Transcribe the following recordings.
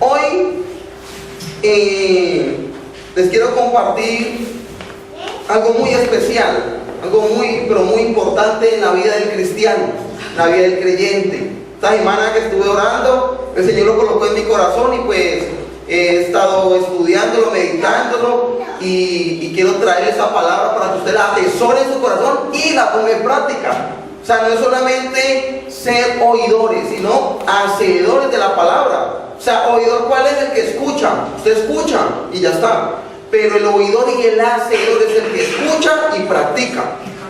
Hoy les quiero compartir algo muy especial, algo pero muy importante en la vida del cristiano, en la vida del creyente. Esta semana que estuve orando, el Señor lo colocó en mi corazón y pues he estado estudiándolo, meditándolo y quiero traer esa palabra para que usted la atesore en su corazón y la ponga en práctica. O sea, no es solamente ser oidores, sino hacedores de la palabra. O sea, oidor, ¿cuál es? El que escucha. Usted escucha y ya está. Pero el oidor y el hacedor es el que escucha y practica.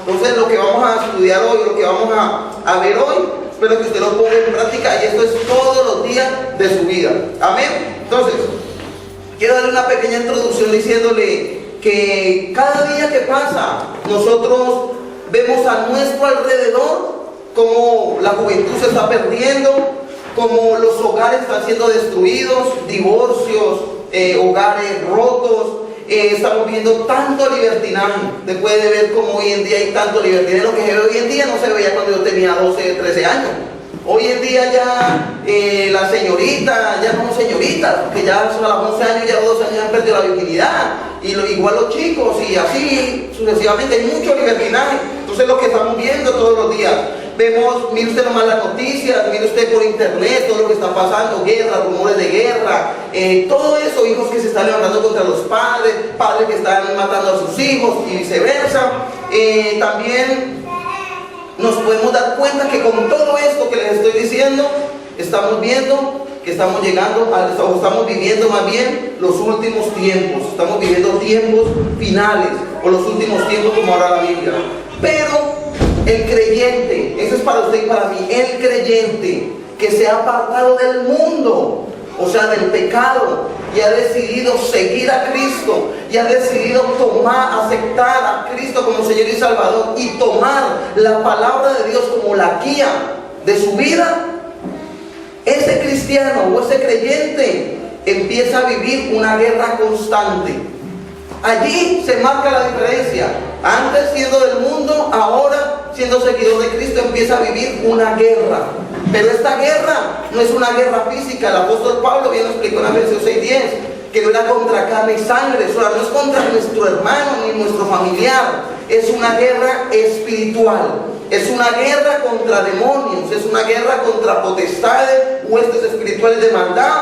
Entonces, lo que vamos a estudiar hoy, lo que vamos a ver hoy, espero que usted lo ponga en práctica y esto es todos los días de su vida. Amén. Entonces, quiero darle una pequeña introducción diciéndole que cada día que pasa, nosotros vemos a nuestro alrededor cómo la juventud se está perdiendo, cómo los hogares están siendo destruidos, divorcios, hogares rotos. Estamos viendo tanto libertinaje. Usted puede ver cómo hoy en día hay tanto libertinaje. Lo que se ve hoy en día no se veía cuando yo tenía 12, 13 años. Hoy en día ya las señoritas ya no son señoritas, porque ya a los 11 años, ya a los 12 años han perdido la virginidad. Y igual los chicos, y así sucesivamente, hay mucho libertinaje. Entonces lo que estamos viendo todos los días, vemos, mire usted nomás las noticias, mire usted por internet todo lo que está pasando, guerra, rumores de guerra, todo eso, hijos que se están levantando contra los padres, padres que están matando a sus hijos y viceversa. También nos podemos dar cuenta que con todo esto que les estoy diciendo, estamos viendo que estamos viviendo más bien los últimos tiempos. Estamos viviendo tiempos finales, o los últimos tiempos como habla la Biblia. Pero el creyente, eso es para usted y para mí, el creyente que se ha apartado del mundo, o sea, del pecado, y ha decidido seguir a Cristo, y ha decidido aceptar a Cristo como Señor y Salvador, y tomar la palabra de Dios como la guía de su vida, ese cristiano o ese creyente empieza a vivir una guerra constante. Allí se marca la diferencia. Antes siendo del mundo, ahora siendo seguidor de Cristo empieza a vivir una guerra. Pero esta guerra no es una guerra física. El apóstol Pablo bien lo explicó en Efesios 6:10, que no era contra carne y sangre, o sea, no es contra nuestro hermano ni nuestro familiar. Es una guerra espiritual. Es una guerra contra demonios, es una guerra contra potestades, huestes espirituales de maldad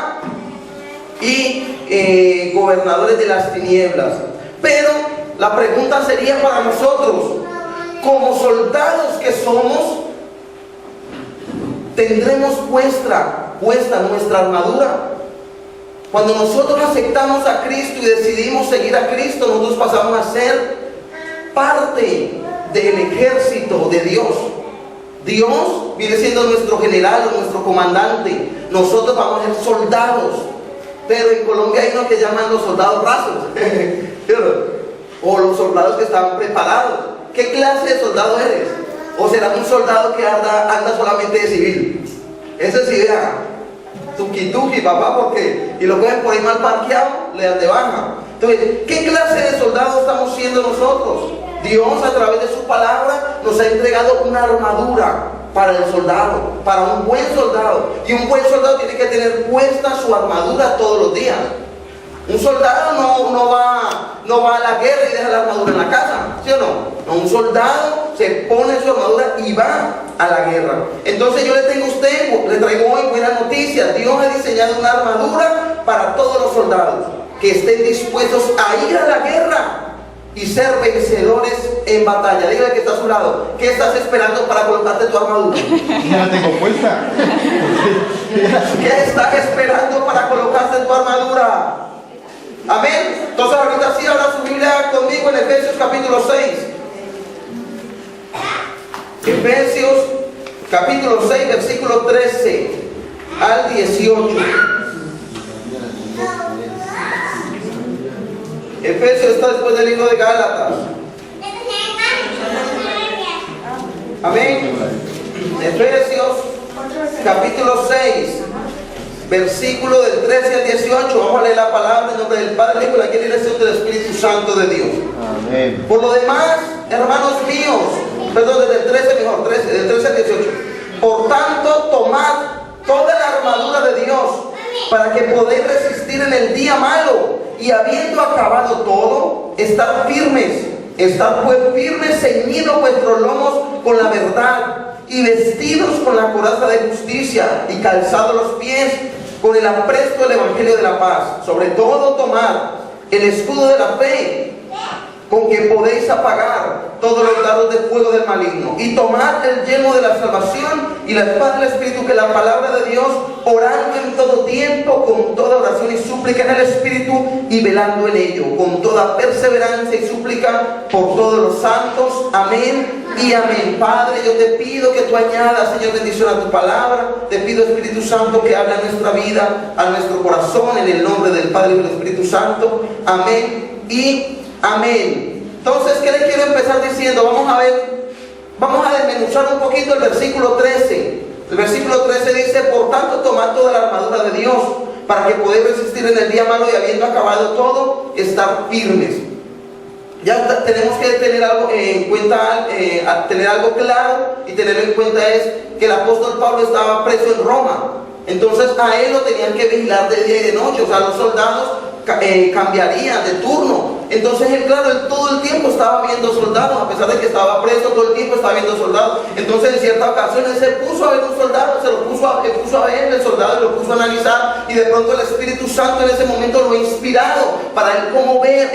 y gobernadores de las tinieblas. Pero la pregunta sería para nosotros, como soldados que somos, ¿tendremos puesta nuestra armadura? Cuando nosotros aceptamos a Cristo y decidimos seguir a Cristo, nosotros pasamos a ser parte del ejército de Dios. Dios viene siendo nuestro general o nuestro comandante. Nosotros vamos a ser soldados. Pero en Colombia hay unos que llaman los soldados rasos o los soldados que están preparados. ¿Qué clase de soldado eres? ¿O será un soldado que anda solamente de civil? Ese sí, vea, tuki papá, porque y lo cogen por ahí mal parqueado, le dan de baja. Entonces, ¿qué clase de soldado estamos siendo nosotros? Dios a través de su palabra nos ha entregado una armadura para el soldado, para un buen soldado. Y un buen soldado tiene que tener puesta su armadura todos los días. Un soldado no va a la guerra y deja la armadura en la casa, ¿sí o no? Un soldado se pone su armadura y va a la guerra. Entonces yo le traigo hoy buenas noticias. Dios ha diseñado una armadura para todos los soldados que estén dispuestos a ir a la guerra y ser vencedores en batalla. Dígale que está a su lado, ¿qué estás esperando para colocarte tu armadura? Ya la tengo puesta. ¿Qué estás esperando para colocarte tu armadura? Amén. Entonces ahorita sí abra su Biblia conmigo en Efesios capítulo 6. Efesios capítulo 6, versículo 13 al 18. Efesios está después del libro de Gálatas. Amén. Efesios capítulo 6, versículo del 13 al 18. Vamos a leer la palabra en nombre del Padre, Hijo y la dirección del Espíritu Santo de Dios. Amén. Por lo demás, hermanos míos, perdón, desde el 13 mejor, del 13 al 18. Por tanto, tomad toda la armadura de Dios para que podáis resistir en el día malo, y habiendo acabado todo, estar firmes. Estad pues firmes, ceñidos vuestros lomos con la verdad, y vestidos con la coraza de justicia, y calzados los pies con el apresto del evangelio de la paz. Sobre todo tomad el escudo de la fe, con que podéis apagar todos los dardos de fuego del maligno, y tomad el yelmo de la salvación y la espada del Espíritu, que es la palabra de Dios, orando en todo tiempo con toda oración y súplica en el Espíritu, y velando en ello con toda perseverancia y súplica por todos los santos. Amén y amén. Padre, yo te pido que tú añadas, Señor, bendición a tu palabra. Te pido, Espíritu Santo, que hable a nuestra vida, a nuestro corazón, en el nombre del Padre y del Espíritu Santo. Amén y amén. Entonces, ¿qué le quiero empezar diciendo? Vamos a desmenuzar un poquito el versículo 13. El versículo 13 dice: por tanto, tomad toda la armadura de Dios, para que podáis resistir en el día malo, y habiendo acabado todo, estar firmes. Ya tenemos que tener algo en cuenta, tener algo claro, y tenerlo en cuenta es que el apóstol Pablo estaba preso en Roma. Entonces a él lo tenían que vigilar de día y de noche. O sea, los soldados cambiarían de turno. Entonces él, claro, él todo el tiempo estaba viendo soldados, a pesar de que estaba preso, todo el tiempo estaba viendo soldados. Entonces en cierta ocasión él se puso a ver un soldado, se lo puso a ver el soldado, y lo puso a analizar, y de pronto el Espíritu Santo en ese momento lo ha inspirado para él como ver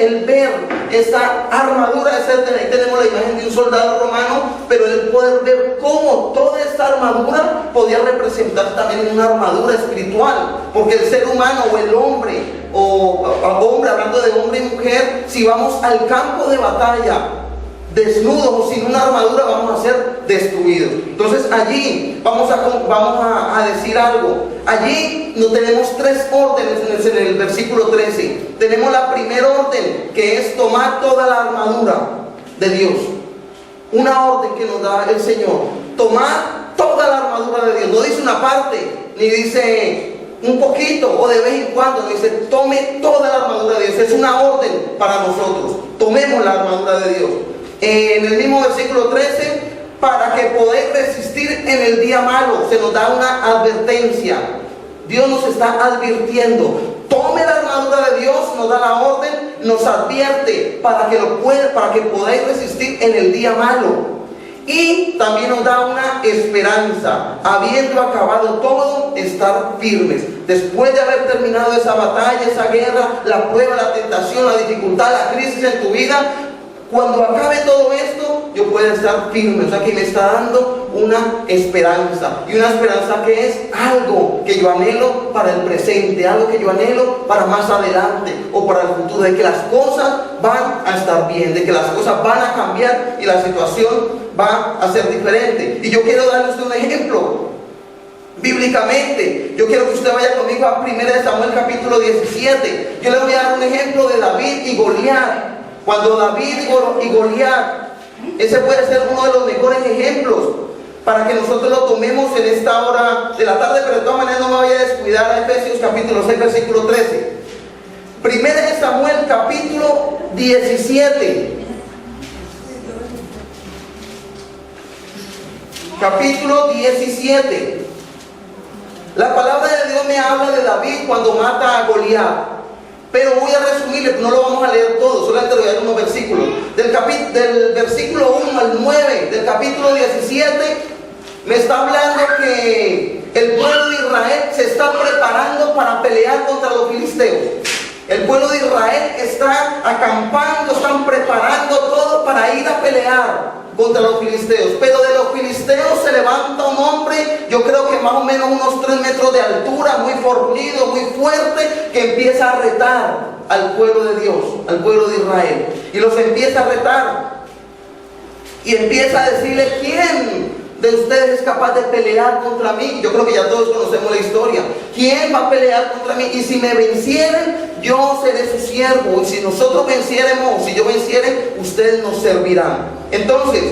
esa armadura. Ahí tenemos la imagen de un soldado romano, pero él poder ver cómo toda esta armadura podía representar también una armadura espiritual, porque el ser humano o el hombre, hablando de hombre y mujer, si vamos al campo de batalla desnudos o sin una armadura, vamos a ser destruidos. Entonces allí vamos a decir algo. Allí no tenemos tres órdenes en el versículo 13. Tenemos la primera orden, que es tomar toda la armadura de Dios. Una orden que nos da el Señor: tomar toda la armadura de Dios. No dice una parte, ni dice un poquito o de vez en cuando. No dice: tome toda la armadura de Dios. Es una orden para nosotros. Tomemos la armadura de Dios. En el mismo versículo 13, para que podáis resistir en el día malo, se nos da una advertencia. Dios nos está advirtiendo: tome la armadura de Dios, nos da la orden, nos advierte para que podáis resistir en el día malo. Y también nos da una esperanza: habiendo acabado todo, estar firmes. Después de haber terminado esa batalla, esa guerra, la prueba, la tentación, la dificultad, la crisis en tu vida, cuando acabe todo esto, yo puedo estar firme. O sea, que me está dando una esperanza. Y una esperanza que es algo que yo anhelo para el presente, algo que yo anhelo para más adelante o para el futuro, de que las cosas van a estar bien, de que las cosas van a cambiar y la situación va a ser diferente. Y yo quiero darle a usted un ejemplo bíblicamente. Yo quiero que usted vaya conmigo a 1 Samuel capítulo 17. Yo le voy a dar un ejemplo de David y Goliat. Cuando David y Goliat, ese puede ser uno de los mejores ejemplos para que nosotros lo tomemos en esta hora de la tarde. Pero de todas maneras no me voy a descuidar a Efesios capítulo 6 versículo 13. 1 Samuel capítulo 17. Capítulo 17. La palabra de Dios me habla de David cuando mata a Goliat, pero voy a resumirle, no lo vamos a leer todo, solamente le voy a dar unos versículos. Del versículo 1 al 9 del capítulo 17 me está hablando que el pueblo de Israel se está preparando para pelear contra los filisteos. El pueblo de Israel está acampando, están preparando todo para ir a pelear contra los filisteos. Pero de los filisteos se levanta un hombre, yo creo que más o menos unos 3 metros de altura, muy fornido, muy fuerte, que empieza a retar al pueblo de Dios, al pueblo de Israel. Y los empieza a retar. Y empieza a decirle: ¿quién de ustedes es capaz de pelear contra mí? Yo creo que ya todos conocemos la historia. ¿Quién va a pelear contra mí? Y si me vencieren, yo seré su siervo. Y si nosotros venciéremos, si yo venciere, ustedes nos servirán. Entonces,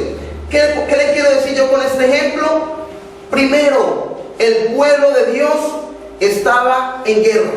¿qué le quiero decir yo con este ejemplo? Primero, el pueblo de Dios estaba en guerra.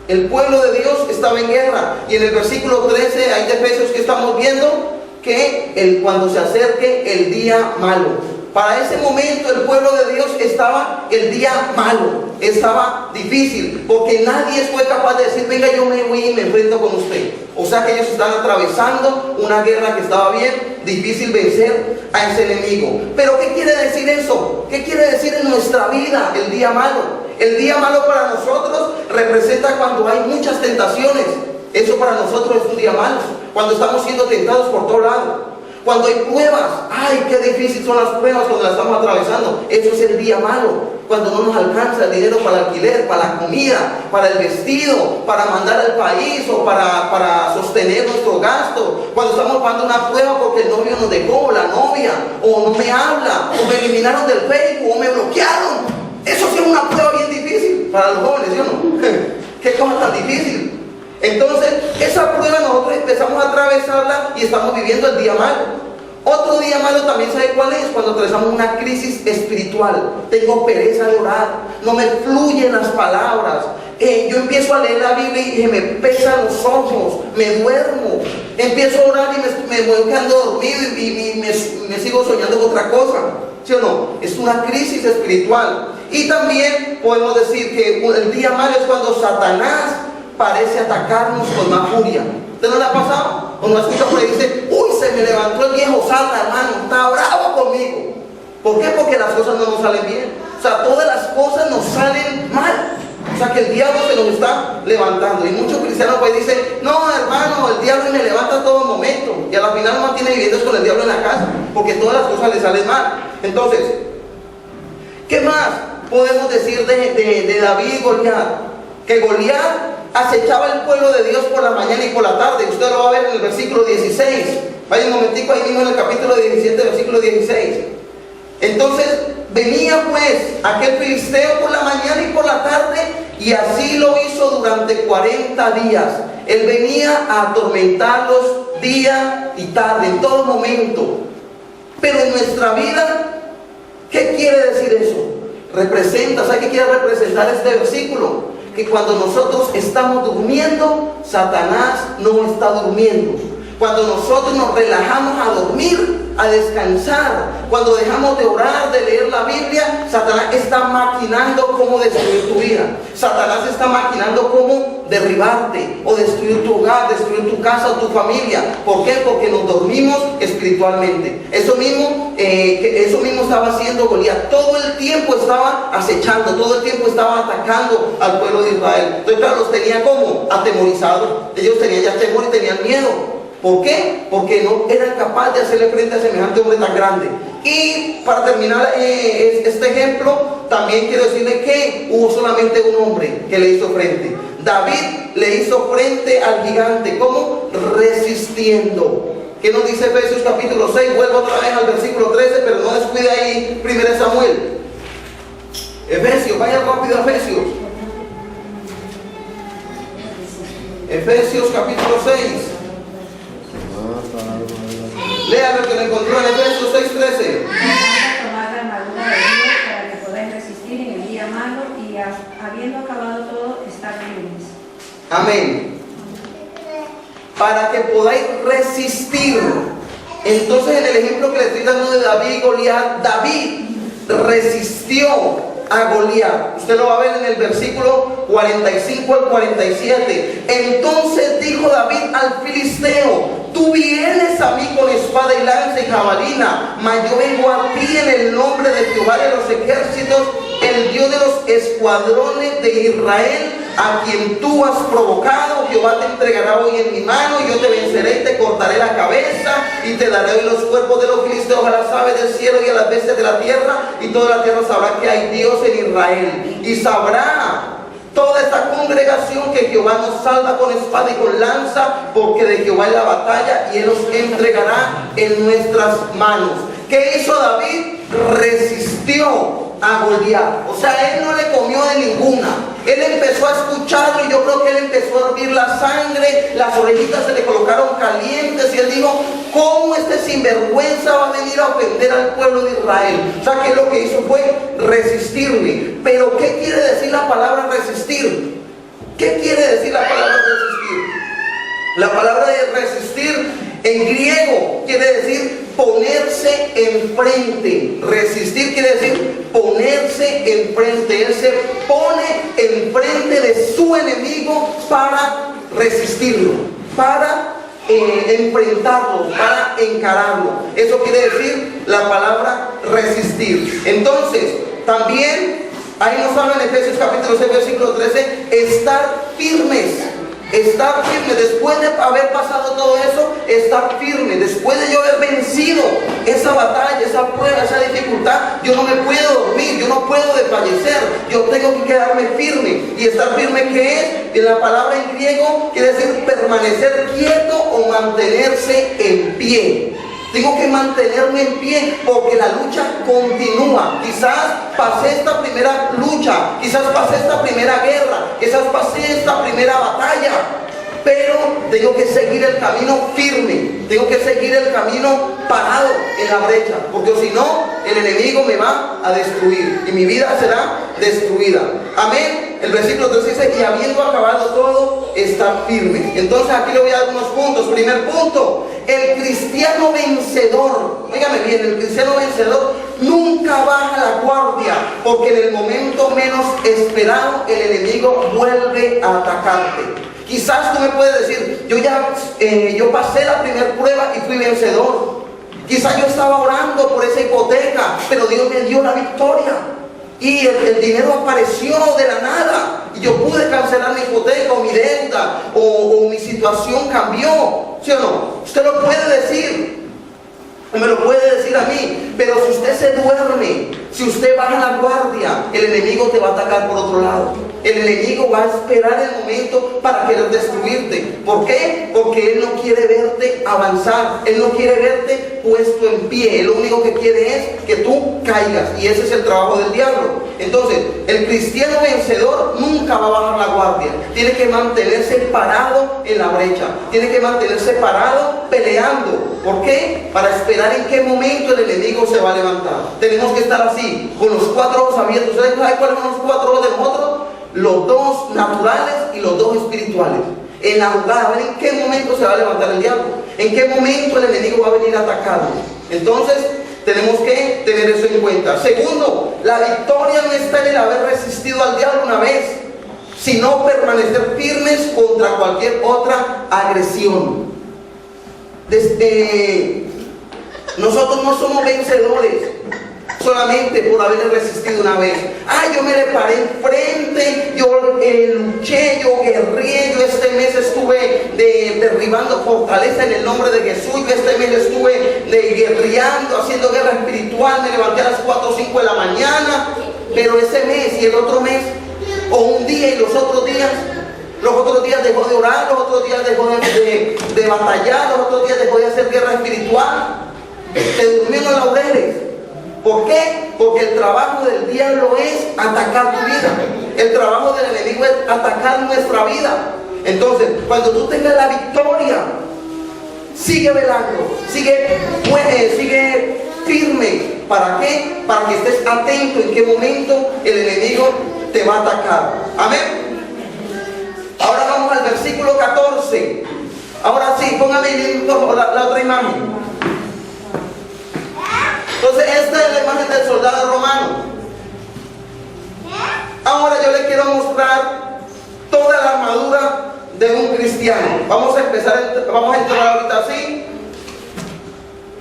El pueblo de Dios estaba en guerra. Y en el versículo 13, ahí de Efesios, que estamos viendo que cuando se acerque el día malo, Para ese momento el pueblo de Dios estaba el día malo, estaba difícil, porque nadie fue capaz de decir, venga, yo me voy y me enfrento con usted. O sea que ellos están atravesando una guerra que estaba bien difícil vencer a ese enemigo. Pero ¿qué quiere decir eso? ¿Qué quiere decir en nuestra vida el día malo? El día malo para nosotros representa cuando hay muchas tentaciones. Eso para nosotros es un día malo. Cuando estamos siendo tentados por todo lado. Cuando hay pruebas, ¡ay, qué difícil son las pruebas cuando las estamos atravesando! Eso es el día malo. Cuando no nos alcanza el dinero para el alquiler, para la comida, para el vestido, para mandar al país o para sostener nuestro gasto. Cuando estamos pasando una prueba porque el novio nos dejó, la novia, o no me habla, o me eliminaron del Facebook, o me bloquearon. Eso sí es una prueba bien difícil para los jóvenes, ¿sí o no? ¿Qué cosa tan difícil? Entonces, esa prueba nosotros empezamos a atravesarla y estamos viviendo el día malo. Otro día malo también, ¿sabe cuál es? Cuando atravesamos una crisis espiritual. Tengo pereza de orar, no me fluyen las palabras. Yo empiezo a leer la Biblia y se me pesan los ojos, me duermo. Empiezo a orar y me voy quedando dormido y me sigo soñando con otra cosa. ¿Sí o no? Es una crisis espiritual. Y también podemos decir que el día malo es cuando Satanás parece atacarnos con más furia. ¿Usted no le ha pasado? Cuando escucha por ahí dice, uy, se me levantó el viejo Satan, hermano, está bravo conmigo. ¿Por qué? Porque las cosas no nos salen bien. O sea, todas las cosas nos salen mal. O sea, que el diablo se nos está levantando. Y muchos cristianos pues dicen, no, hermano, el diablo me levanta a todo momento. Y a la final no mantiene viviendo con el diablo en la casa, porque todas las cosas le salen mal. Entonces, ¿qué más podemos decir de David y Goliat? Que Goliat acechaba el pueblo de Dios por la mañana y por la tarde. Usted lo va a ver en el versículo 16. Vaya un momentico ahí mismo en el capítulo 17, versículo 16. Entonces venía pues aquel filisteo por la mañana y por la tarde, y así lo hizo durante 40 días. Él venía a atormentarlos día y tarde, en todo momento. Pero en nuestra vida, ¿qué quiere decir eso? Representa, ¿sabe qué quiere representar este versículo? Que cuando nosotros estamos durmiendo, Satanás no está durmiendo. Cuando nosotros nos relajamos a dormir, a descansar, cuando dejamos de orar, de leer la Biblia, Satanás está maquinando cómo destruir tu vida. Satanás está maquinando cómo derribarte o destruir tu hogar, destruir tu casa o tu familia. ¿Por qué? Porque nos dormimos espiritualmente. Eso mismo estaba haciendo Goliat. Todo el tiempo estaba acechando, todo el tiempo estaba atacando al pueblo de Israel. Entonces, claro, los tenía como atemorizados. Ellos tenían ya temor y tenían miedo. ¿Por qué? Porque no eran capaces de hacerle frente a semejante hombre tan grande. Y para terminar este ejemplo, también quiero decirle que hubo solamente un hombre que le hizo frente. David le hizo frente al gigante. ¿Cómo? Resistiendo. ¿Qué nos dice Efesios capítulo 6? Vuelvo otra vez al versículo 13, pero no descuide ahí 1 Samuel. Efesios, vaya rápido a Efesios. Efesios capítulo 6. Lea lo que le encontró en Efesios 6:13. Tomad la armadura de Dios para que podáis resistir en el día malo y habiendo acabado todo, estar firmes. Amén. Para que podáis resistir. Entonces, en el ejemplo que le estoy dando de David y Goliat, David resistió a Goliat. Usted lo va a ver en el versículo 45 al 47. Entonces dijo David al filisteo: tú vienes a mí con espada y lanza y jabalina, mas yo vengo a ti en el nombre de Jehová de los ejércitos, el Dios de los escuadrones de Israel, a quien tú has provocado. Jehová te entregará hoy en mi mano, y yo te venceré y te cortaré la cabeza, y te daré hoy los cuerpos de los filisteos a las aves del cielo y a las bestias de la tierra, y toda la tierra sabrá que hay Dios en Israel. Y sabrá toda esta congregación que Jehová nos salva con espada y con lanza, porque de Jehová es la batalla, y Él los entregará en nuestras manos. ¿Qué hizo David? Resistió a Goliat. O sea, él no le comió de ninguna. Él empezó a escucharlo, y yo creo que él empezó a hervir la sangre, las orejitas se le colocaron calientes, y él dijo: ¿cómo este sinvergüenza va a venir a ofender al pueblo de Israel? O sea, que lo que hizo fue resistirle. Pero ¿qué quiere decir la palabra resistir? ¿Qué quiere decir la palabra resistir? La palabra de resistir en griego quiere decir ponerse enfrente. Resistir quiere decir ponerse enfrente. Él se pone enfrente de su enemigo para resistirlo, para enfrentarlo, para encararlo. Eso quiere decir la palabra resistir. Entonces, también ahí nos habla en Efesios capítulo 6, versículo 13, estar firmes. Estar firme, después de haber pasado todo eso, estar firme, después de yo haber vencido esa batalla, esa prueba, esa dificultad, yo no me puedo dormir, yo no puedo desfallecer, yo tengo que quedarme firme. Y estar firme, ¿qué es? En la palabra en griego quiere decir permanecer quieto o mantenerse en pie. Tengo que mantenerme en pie porque la lucha continúa. Quizás pasé esta primera lucha, quizás pasé esta primera guerra, quizás pasé esta primera batalla, pero tengo que seguir el camino firme, tengo que seguir el camino parado en la brecha, porque si no, el enemigo me va a destruir y mi vida será destruida. Amén. El versículo 3 dice, y habiendo acabado todo, estar firme. Entonces aquí le voy a dar unos puntos. Primer punto, el cristiano vencedor, óigame bien, el cristiano vencedor nunca baja la guardia, porque en el momento menos esperado el enemigo vuelve a atacarte. Quizás tú me puedes decir, yo pasé la primera prueba y fui vencedor. Quizás yo estaba orando por esa hipoteca, pero Dios me dio la victoria. Y el dinero apareció de la nada. Y yo pude cancelar mi hipoteca o mi deuda, o mi situación cambió. ¿Sí o no? Usted lo puede decir. Me lo puede decir a mí. Pero si usted se duerme, si usted baja la guardia, el enemigo te va a atacar por otro lado. El enemigo va a esperar el momento para querer destruirte. ¿Por qué? Porque él no quiere verte avanzar. Él no quiere verte puesto en pie. Él lo único que quiere es que tú caigas. Y ese es el trabajo del diablo. Entonces, el cristiano vencedor nunca va a bajar la guardia. Tiene que mantenerse parado en la brecha. Tiene que mantenerse parado peleando. ¿Por qué? Para esperar en qué momento el enemigo se va a levantar. Tenemos que estar así, con los 4 ojos abiertos. ¿Ustedes saben cuáles son los 4 ojos de nosotros? Los 2 naturales y los 2 espirituales. En la jugada, a ver en qué momento se va a levantar el diablo, en qué momento el enemigo va a venir a atacarnos. Entonces, tenemos que tener eso en cuenta. Segundo, la victoria no está en el haber resistido al diablo una vez, sino permanecer firmes contra cualquier otra agresión. Nosotros no somos vencedores solamente por haberle resistido una vez. Yo me le paré enfrente, yo luché, yo guerré, yo este mes estuve derribando fortaleza en el nombre de Jesús, yo este mes estuve guerreando, haciendo guerra espiritual, me levanté a las 4 o 5 de la mañana, pero ese mes y el otro mes, o un día y los otros días dejó de orar, los otros días dejó de batallar, los otros días dejó de hacer guerra espiritual, se durmió en los laureles. ¿Por qué? Porque el trabajo del diablo es atacar tu vida. El trabajo del enemigo es atacar nuestra vida. Entonces, cuando tú tengas la victoria, sigue velando, sigue firme. ¿Para qué? Para que estés atento en qué momento el enemigo te va a atacar. Amén. Ahora vamos al versículo 14. Ahora sí, póngame la otra imagen. Entonces, esta es la imagen del soldado romano. Ahora yo le quiero mostrar toda la armadura de un cristiano. Vamos a entrar ahorita así,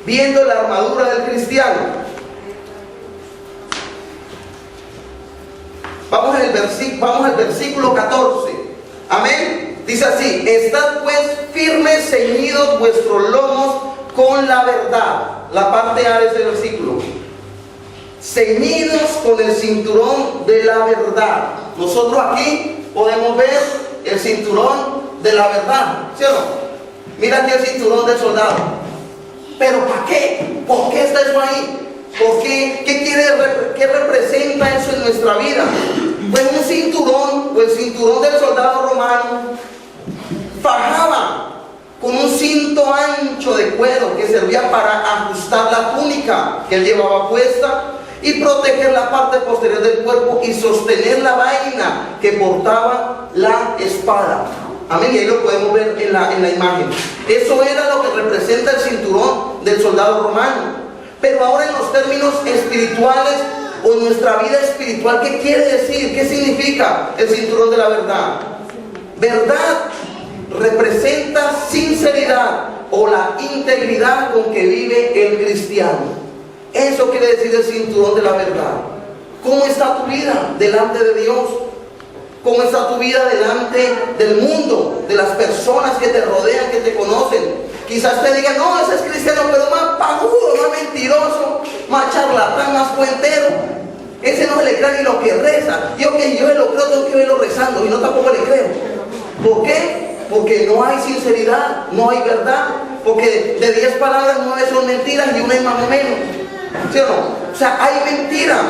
viendo la armadura del cristiano. Vamos al versículo 14. Amén. Dice así: estad pues firmes, ceñidos vuestros lomos con la verdad. La parte A de ese versículo. Ceñidos con el cinturón de la verdad. Nosotros aquí podemos ver el cinturón de la verdad, ¿sí o no? Mira aquí el cinturón del soldado. ¿Pero para qué? ¿Por qué está eso ahí? ¿Por qué? ¿Qué representa eso en nuestra vida? Pues un cinturón, o el cinturón del soldado romano, fajaba con un cinto ancho de cuero que servía para ajustar la túnica que él llevaba puesta y proteger la parte posterior del cuerpo y sostener la vaina que portaba la espada. Amén, y ahí lo podemos ver en la imagen. Eso era lo que representa el cinturón del soldado romano. Pero ahora en los términos espirituales o en nuestra vida espiritual, ¿qué quiere decir? ¿Qué significa el cinturón de la verdad? Verdad representa sinceridad o la integridad con que vive el cristiano. Eso quiere decir el cinturón de la verdad. ¿Cómo está tu vida delante de Dios? ¿Cómo está tu vida delante del mundo, de las personas que te rodean, que te conocen? Quizás te digan, no, ese es cristiano, pero más pajudo, más mentiroso, más charlatán, más cuentero. Ese no se le cree ni lo que reza. Yo que yo lo creo, tengo que verlo rezando y no tampoco le creo. ¿Por qué? Porque no hay sinceridad, no hay verdad. Porque de 10 palabras 9 son mentiras y una es más o menos. ¿Sí o no? O sea, hay mentira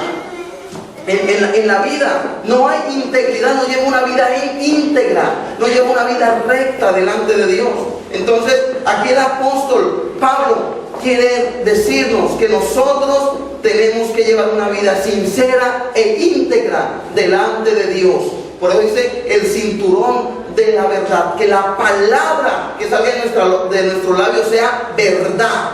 en la vida. No hay integridad, no lleva una vida íntegra, no lleva una vida recta delante de Dios. Entonces, aquí el apóstol Pablo quiere decirnos que nosotros tenemos que llevar una vida sincera e íntegra delante de Dios. Por eso dice el cinturón de la verdad, que la palabra que salga de nuestro labio sea verdad.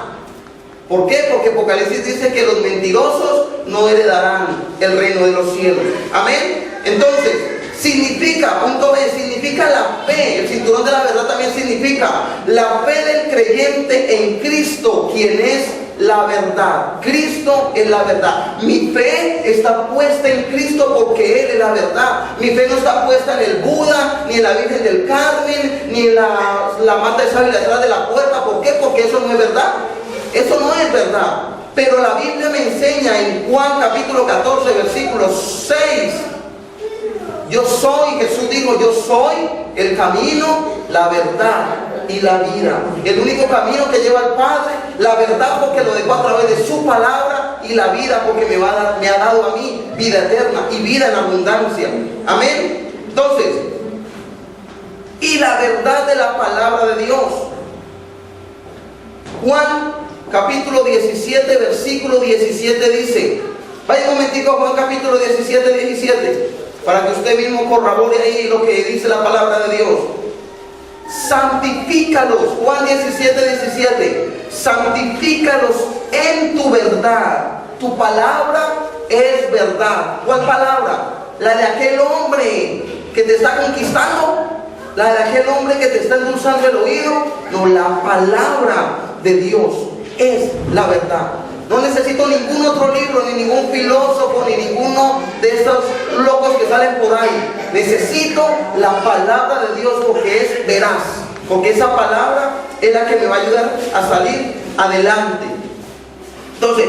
¿Por qué? Porque Apocalipsis dice que los mentirosos no heredarán el reino de los cielos. Amén. Entonces, significa, punto B, significa la fe. El cinturón de la verdad también significa la fe del creyente en Cristo, quien es la verdad. Cristo es la verdad. Mi fe está puesta en Cristo porque Él es la verdad. Mi fe no está puesta en el Buda, ni en la Virgen del Carmen, ni en la mata de sábila detrás de la puerta. ¿Por qué? Porque eso no es verdad. Eso no es verdad. Pero la Biblia me enseña en Juan capítulo 14, versículo 6. Yo soy, Jesús dijo, yo soy el camino, la verdad y la vida. El único camino que lleva al Padre, la verdad porque lo dejó a través de su palabra, y la vida porque me ha dado a mí vida eterna y vida en abundancia. Amén. Entonces, y la verdad de la palabra de Dios. Juan capítulo 17, versículo 17 dice, vaya un momentico a Juan capítulo 17, 17, para que usted mismo corrobore ahí lo que dice la palabra de Dios. Santifícalos, Juan 17, 17, santifícalos en tu verdad. Tu palabra es verdad. ¿Cuál palabra? La de aquel hombre que te está conquistando, la de aquel hombre que te está endulzando el oído. No, la palabra de Dios es la verdad. No necesito ningún otro libro, ni ningún filósofo, ni ninguno de estos locos que salen por ahí. Necesito la palabra de Dios porque es veraz, porque esa palabra es la que me va a ayudar a salir adelante. Entonces,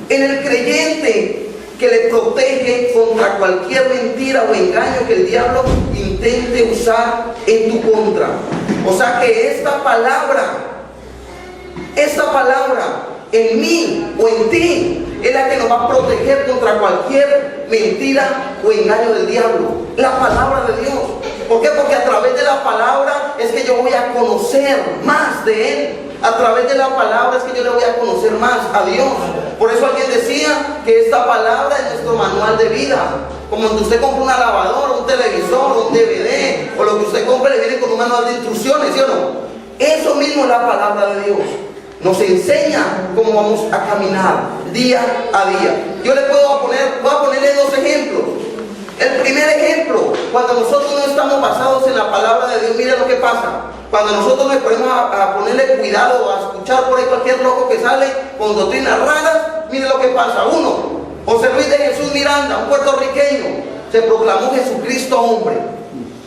en el creyente que le protege contra cualquier mentira o engaño que el diablo intente usar en tu contra. O sea que esta palabra en mí o en ti es la que nos va a proteger contra cualquier mentira o engaño del diablo. La palabra de Dios. ¿Por qué? Porque a través de la palabra es que yo voy a conocer más de Él. A través de la palabra es que yo le voy a conocer más a Dios. Por eso alguien decía que esta palabra es nuestro manual de vida. Como cuando usted compra una lavadora, un televisor, un DVD, o lo que usted compre le viene con un manual de instrucciones, ¿sí o no? Eso mismo es la palabra de Dios. Nos enseña cómo vamos a caminar día a día. Yo le voy a ponerle dos ejemplos. El primer ejemplo, cuando nosotros no estamos basados en la palabra de Dios, mire lo que pasa. Cuando nosotros nos ponemos a ponerle cuidado, a escuchar por ahí cualquier loco que sale con doctrinas raras, mire lo que pasa. Uno, José Luis de Jesús Miranda, un puertorriqueño, se proclamó Jesucristo hombre.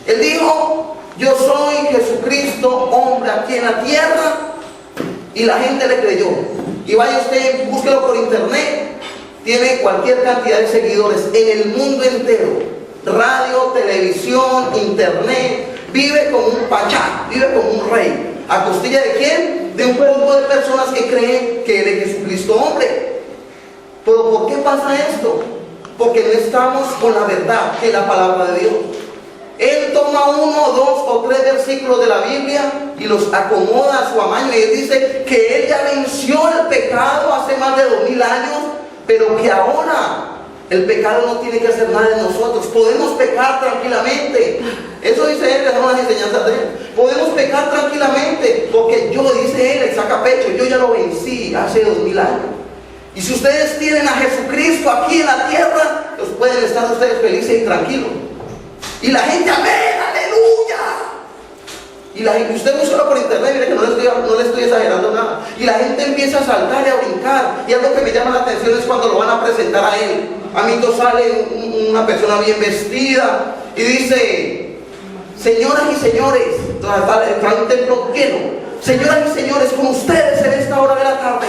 Él dijo, yo soy Jesucristo hombre aquí en la tierra, y la gente le creyó. Y vaya usted, búsquelo por internet, tiene cualquier cantidad de seguidores en el mundo entero. Radio, televisión, internet. Vive como un pachá, vive como un rey. ¿A costilla de quién? De un grupo de personas que creen que Él es Jesucristo hombre. Pero ¿por qué pasa esto? Porque no estamos con la verdad, que es la palabra de Dios. Él toma 1, 2 o 3 versículos de la Biblia y los acomoda a su amaño, y él dice que él ya venció el pecado hace más de 2000 años, pero que ahora El pecado no tiene que hacer nada en nosotros. Podemos pecar tranquilamente. Eso dice él, son las enseñanzas de él. Podemos pecar tranquilamente porque yo, dice él, saca pecho, yo ya lo vencí hace 2000 años. Y si ustedes tienen a Jesucristo aquí en la tierra, pues pueden estar ustedes felices y tranquilos. Y la gente, amén, aleluya. Y la gente, usted búscalo por internet, mire que no le estoy exagerando nada. Y la gente empieza a saltar y a brincar. Y algo que me llama la atención es cuando lo van a presentar a él. A mí sale una persona bien vestida y dice: señoras y señores, trae un templo lleno. Señoras y señores, con ustedes en esta hora de la tarde,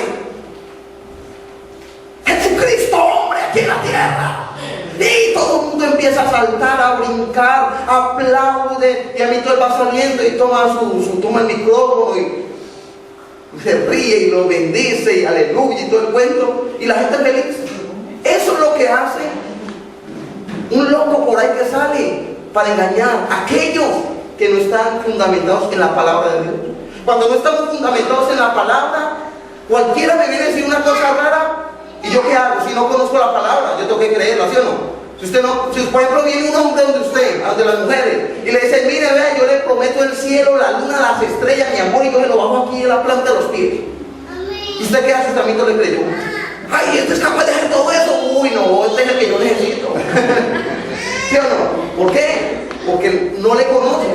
Jesucristo, hombre, aquí en la tierra. Y todo el mundo empieza a saltar, a brincar, aplaude. Y a mí todo él va saliendo y toma el micrófono y se ríe y lo bendice y aleluya y todo el cuento. Y la gente feliz. Eso es lo que hace un loco por ahí que sale para engañar a aquellos que no están fundamentados en la palabra de Dios. Cuando no estamos fundamentados en la palabra, cualquiera me viene a decir una cosa rara. ¿Y yo qué hago? Si no conozco la palabra, yo tengo que creerla, ¿sí o no? Si por ejemplo viene un hombre donde usted, donde las mujeres, y le dice: mire, vea, yo le prometo el cielo, la luna, las estrellas, mi amor, y yo se lo bajo aquí en la planta de los pies. ¿Y usted qué hace? También no le creyó. Ay, este es capaz de hacer todo eso. Uy, no, este es el que yo necesito. ¿Sí o no? ¿Por qué? Porque no le conoce.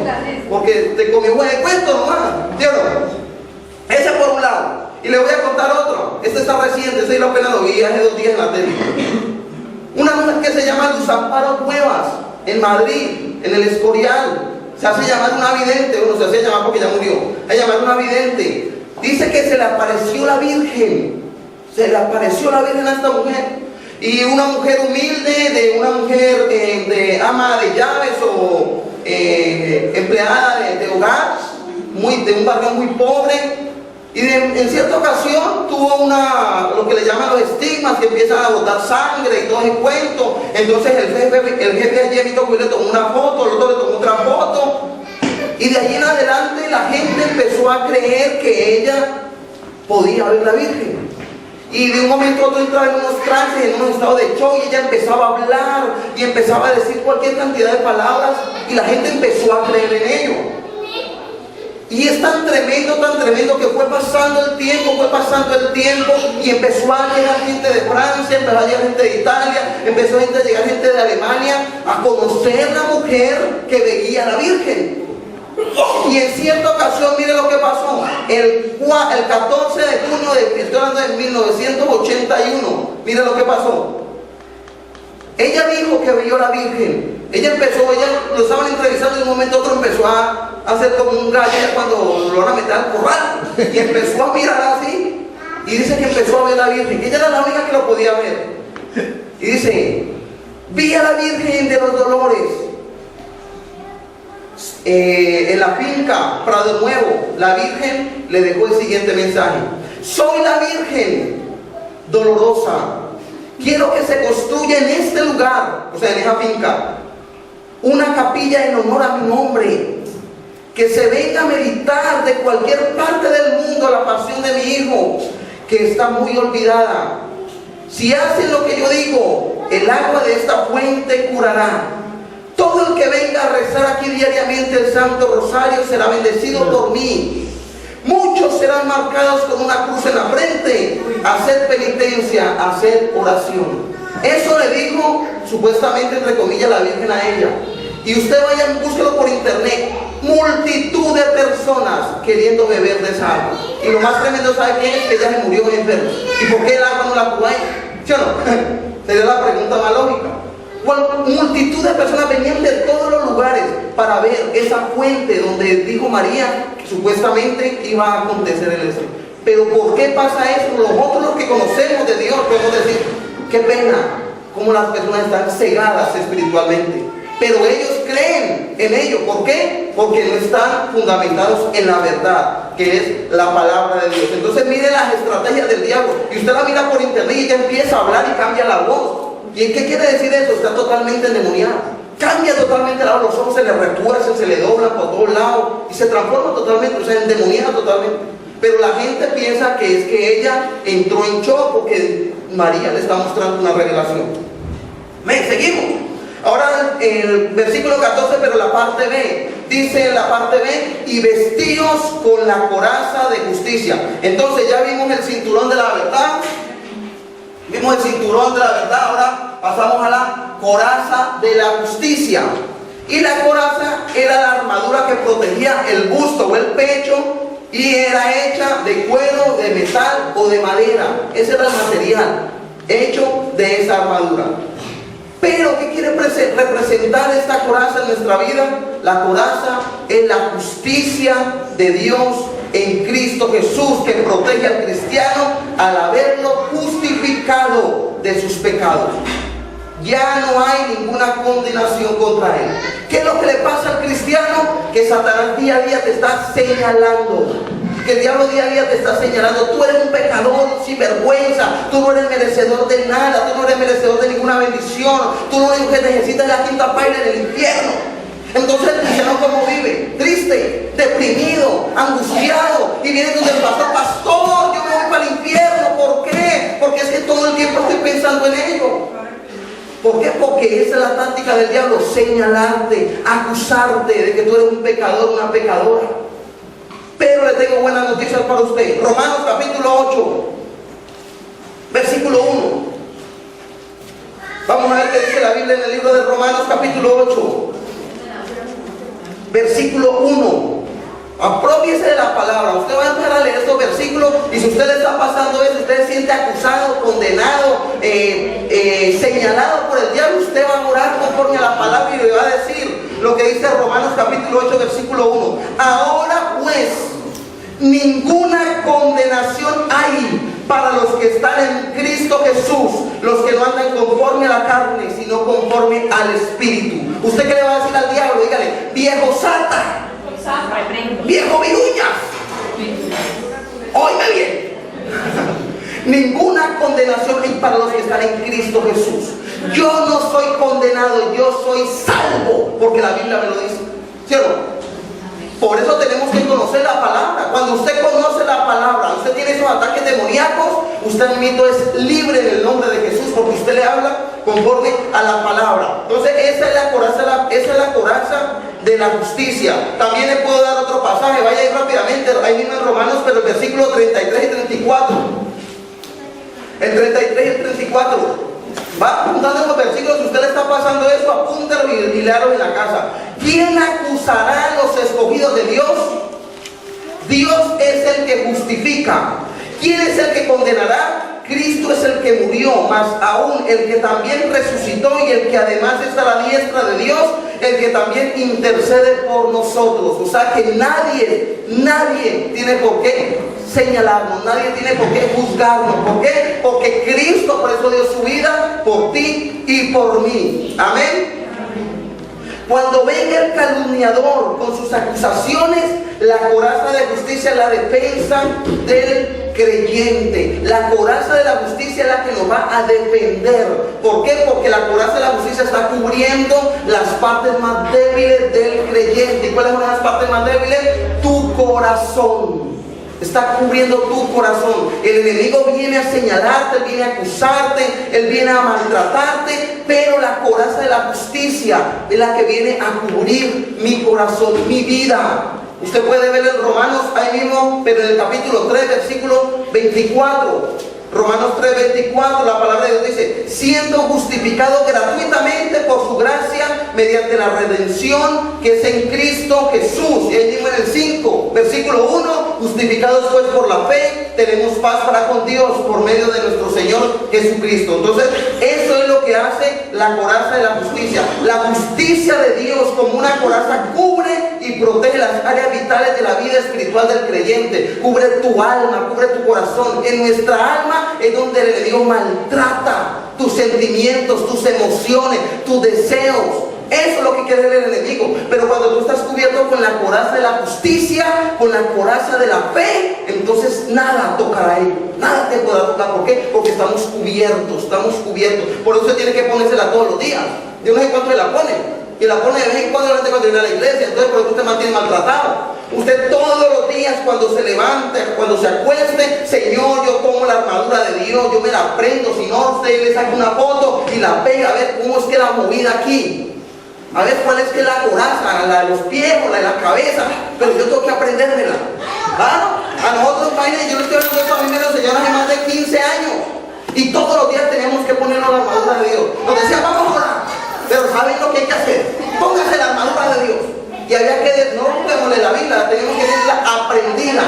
Porque te comió un de cuento nomás. ¿Sí o no? Ese por un lado. Y le voy a contar otro. Este está reciente, este yo apenas lo vi hace 2 días en la tele. Una mujer que se llama Luz Amparo Cuevas, en Madrid, en el Escorial. Se hace llamar una vidente. Bueno, se hace llamar porque ya murió. Se hace llamar una vidente. Dice que se le apareció la Virgen. Se le apareció la Virgen a esta mujer. Y una mujer humilde, de una mujer de ama de llaves o empleada de hogar, de un barrio muy pobre. Y en cierta ocasión tuvo lo que le llaman los estigmas, que empiezan a botar sangre y todo ese cuento. Entonces el jefe allí le tomó una foto, el otro le tomó otra foto. Y de allí en adelante la gente empezó a creer que ella podía ver la Virgen. Y de un momento a otro entraba en unos trances, en un estado de shock, y ella empezaba a hablar y empezaba a decir cualquier cantidad de palabras, y la gente empezó a creer en ello. Y es tan tremendo que fue pasando el tiempo, y empezó a llegar gente de Francia, empezó a llegar gente de Italia, empezó a llegar gente de Alemania a conocer la mujer que veía a la Virgen. Y en cierta ocasión, mire lo que pasó. El 14 de junio estoy hablando de 1981, mire lo que pasó. Ella dijo que vio a la Virgen. Ella lo estaban entrevistando y de un momento a otro empezó a hacer como un gallo cuando lo van a meter al corral. Y empezó a mirar así. Y dice que empezó a ver a la Virgen. Ella era la única que lo podía ver. Y dice: vi a la Virgen de los Dolores en la finca Prado Nuevo. La Virgen le dejó el siguiente mensaje: soy la Virgen dolorosa. Quiero que se construya en este lugar, o sea, en esa finca, una capilla en honor a mi nombre. Que se venga a meditar de cualquier parte del mundo la pasión de mi hijo, que está muy olvidada. Si hacen lo que yo digo, el agua de esta fuente curará. Todo el que venga a rezar aquí diariamente el Santo Rosario será bendecido por mí. Muchos serán marcados con una cruz en la frente, a hacer penitencia, a hacer oración. Eso le dijo, supuestamente, entre comillas, la Virgen a ella. Y usted vaya, búsquelo por internet. Multitud de personas queriendo beber de esa agua. Y lo más tremendo, ¿sabe quién es? Que ella se murió enferma. ¿Y por qué el agua no la curó ahí? ¿Sí o no? Sería la pregunta más lógica. Multitud de personas venían de todos los lugares para ver esa fuente donde dijo María que supuestamente iba a acontecer el eso. Pero ¿por qué pasa eso? Nosotros, los que conocemos de Dios, podemos decir: qué pena cómo las personas están cegadas espiritualmente. Pero ellos creen en ello. ¿Por qué? Porque no están fundamentados en la verdad, que es la palabra de Dios. Entonces mire las estrategias del diablo. Y usted la mira por internet y ella empieza a hablar y cambia la voz. ¿Y qué quiere decir eso? Está totalmente endemoniada. Cambia totalmente la voz, los ojos se le retuercen, se le doblan por todos lados y se transforma totalmente, o sea, endemoniada totalmente. Pero la gente piensa que es que ella entró en shock porque María le está mostrando una revelación. Seguimos. Ahora el versículo 14, pero la parte B. Dice en la parte B, y vestidos con la coraza de justicia. Entonces ya vimos el cinturón de la verdad. Vimos el cinturón de la verdad. Ahora pasamos a la coraza de la justicia. Y la coraza era la armadura que protegía el busto o el pecho, y era hecha de cuero, de metal o de madera. Ese era el material hecho de esa armadura. Pero ¿qué quiere representar esta coraza en nuestra vida? La coraza es la justicia de Dios en Cristo Jesús, que protege al cristiano al haberlo justificado de sus pecados. Ya no hay ninguna condenación contra él. ¿Qué es lo que le pasa al cristiano? Que Satanás día a día te está señalando. Que el diablo día a día te está señalando. Tú eres un pecador sin vergüenza. Tú no eres merecedor de nada. Tú no eres merecedor de ninguna bendición. Tú lo único que necesitas es la quinta paila en el infierno. Entonces el cristiano, ¿cómo vive? Triste, deprimido, angustiado. Y viene donde el pastor, yo me voy para el infierno. ¿Por qué? Porque es que todo el tiempo estoy pensando en ello. ¿Por qué? Porque esa es la táctica del diablo: señalarte, acusarte de que tú eres un pecador, una pecadora. Pero le tengo buenas noticias para usted. Romanos capítulo 8, versículo 1. Vamos a ver qué dice la Biblia en el libro de Romanos capítulo 8, versículo 1. Apropiese de la palabra. Usted va a empezar a leer estos versículos, y si usted le está pasando eso, usted se siente acusado, condenado, señalado por el diablo, usted va a orar conforme a la palabra y le va a decir lo que dice Romanos capítulo 8, versículo 1. Ahora pues, ninguna condenación hay para los que están en Cristo Jesús, los que no andan conforme a la carne, sino conforme al Espíritu. ¿Usted qué le va a decir al diablo? Dígale: viejo sata, viejo viruñas, óigame bien. Ninguna condenación hay para los que están en Cristo Jesús. Yo no soy condenado, yo soy salvo, porque la Biblia me lo dice, ¿cierto? Por eso tenemos que conocer la palabra. Cuando usted conoce la palabra, usted tiene esos ataques demoníacos, usted mismo es libre en el nombre de Jesús, porque usted le habla conforme a la palabra. Entonces esa es la coraza de la justicia. También le puedo dar otro pasaje, vaya ahí rápidamente, ahí mismo en Romanos, pero el versículo 33 y 34. El 33 y el 34. Va apuntando en los versículos. Si usted le está pasando eso, apúntalo y léalo en la casa. ¿Quién acusará a los escogidos de Dios? Dios es el que justifica. ¿Quién es el que condenará? Cristo es el que murió, más aún el que también resucitó, y el que además está a la diestra de Dios, el que también intercede por nosotros. O sea que nadie tiene por qué señalarnos, nadie tiene por qué juzgarnos. ¿Por qué? Porque Cristo por eso dio su vida por ti y por mí. Amén. Cuando venga el calumniador con sus acusaciones, la coraza de justicia es la defensa del creyente. La coraza de la justicia es la que nos va a defender. ¿Por qué? Porque la coraza de la justicia está cubriendo las partes más débiles del creyente. ¿Y cuáles son las partes más débiles? Tu corazón. Está cubriendo tu corazón. El enemigo viene a señalarte, él viene a acusarte, él viene a maltratarte, pero la coraza de la justicia es la que viene a cubrir mi corazón, mi vida. Usted puede ver en Romanos ahí mismo, pero en el capítulo 3, versículo 24. Romanos 3:24, la palabra de Dios dice: siendo justificado gratuitamente por su gracia mediante la redención que es en Cristo Jesús. Y ahí mismo en el 5, versículo 1, justificados pues por la fe, tenemos paz para con Dios por medio de nuestro Señor Jesucristo. Entonces, eso es lo que hace la coraza de la justicia. La justicia de Dios como una coraza cubre y protege las áreas vitales de la vida espiritual del creyente. Cubre tu alma, cubre tu corazón. En nuestra alma es donde el enemigo maltrata tus sentimientos, tus emociones, tus deseos. Eso es lo que quiere el enemigo. Pero cuando tú estás cubierto con la coraza de la justicia, con la coraza de la fe, entonces nada tocará ahí, nada te podrá tocar. ¿Por qué? Porque estamos cubiertos, estamos cubiertos. Por eso usted tiene que ponérsela todos los días. Yo no sé cuánto se la pone, y la pone de vez en cuando cuando viene a la iglesia, entonces por eso usted mantiene maltratado. Usted todos los días cuando se levante, cuando se acueste, Señor, yo tomo la armadura de Dios, yo me la prendo, si no, usted le saca una foto y la pega a ver cómo es que la movida aquí. A ver cuál es que es la coraza, la de los pies o la de la cabeza, pero yo tengo que aprendérmela. ¿Ah? A nosotros, imagínense, yo le estoy hablando esto a mí me lo enseñaron hace más de 15 años. Y todos los días teníamos que ponernos la armadura de Dios. Nos decían, vamos a orar. Pero ¿saben lo que hay que hacer? Póngase la armadura de Dios. Y había que, no podemos leer la Biblia, teníamos que leerla aprendida.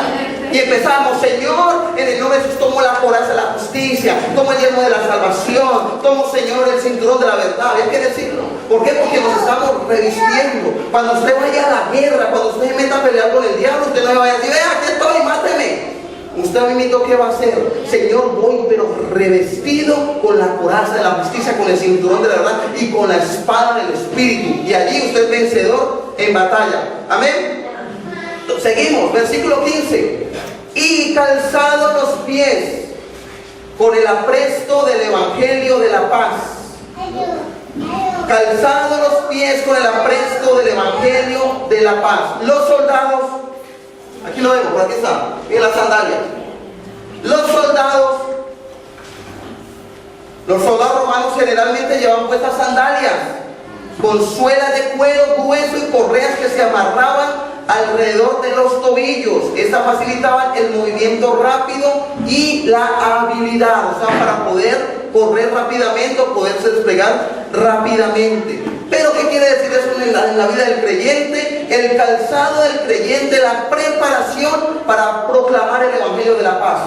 Y empezamos, Señor, en el nombre de Jesús, tomo la coraza de la justicia, tomo el yelmo de la salvación, tomo, Señor, el cinturón de la verdad. Había que decirlo. ¿Por qué? Porque nos estamos revistiendo. Cuando usted vaya a la guerra, cuando usted se meta a pelear con el diablo, usted no le vaya a decir, vea, aquí estoy, máteme. Usted a mí ¿qué va a hacer? Señor, voy pero revestido con la coraza de la justicia, con el cinturón de la verdad y con la espada del Espíritu. Y allí usted es vencedor en batalla. Amén. Seguimos, versículo 15. Y calzado los pies con el apresto del Evangelio de la paz. Calzado los pies con el apresto del Evangelio de la paz. Los soldados, aquí lo vemos, por aquí está, en las sandalias. Los soldados romanos generalmente llevaban puestas sandalias con suelas de cuero grueso y correas que se amarraban alrededor de los tobillos. Estas facilitaban el movimiento rápido y la habilidad, o sea, para poder correr rápidamente o poderse desplegar rápidamente. Pero ¿qué quiere decir eso en la vida del creyente? El calzado del creyente, la preparación para proclamar el Evangelio de la paz.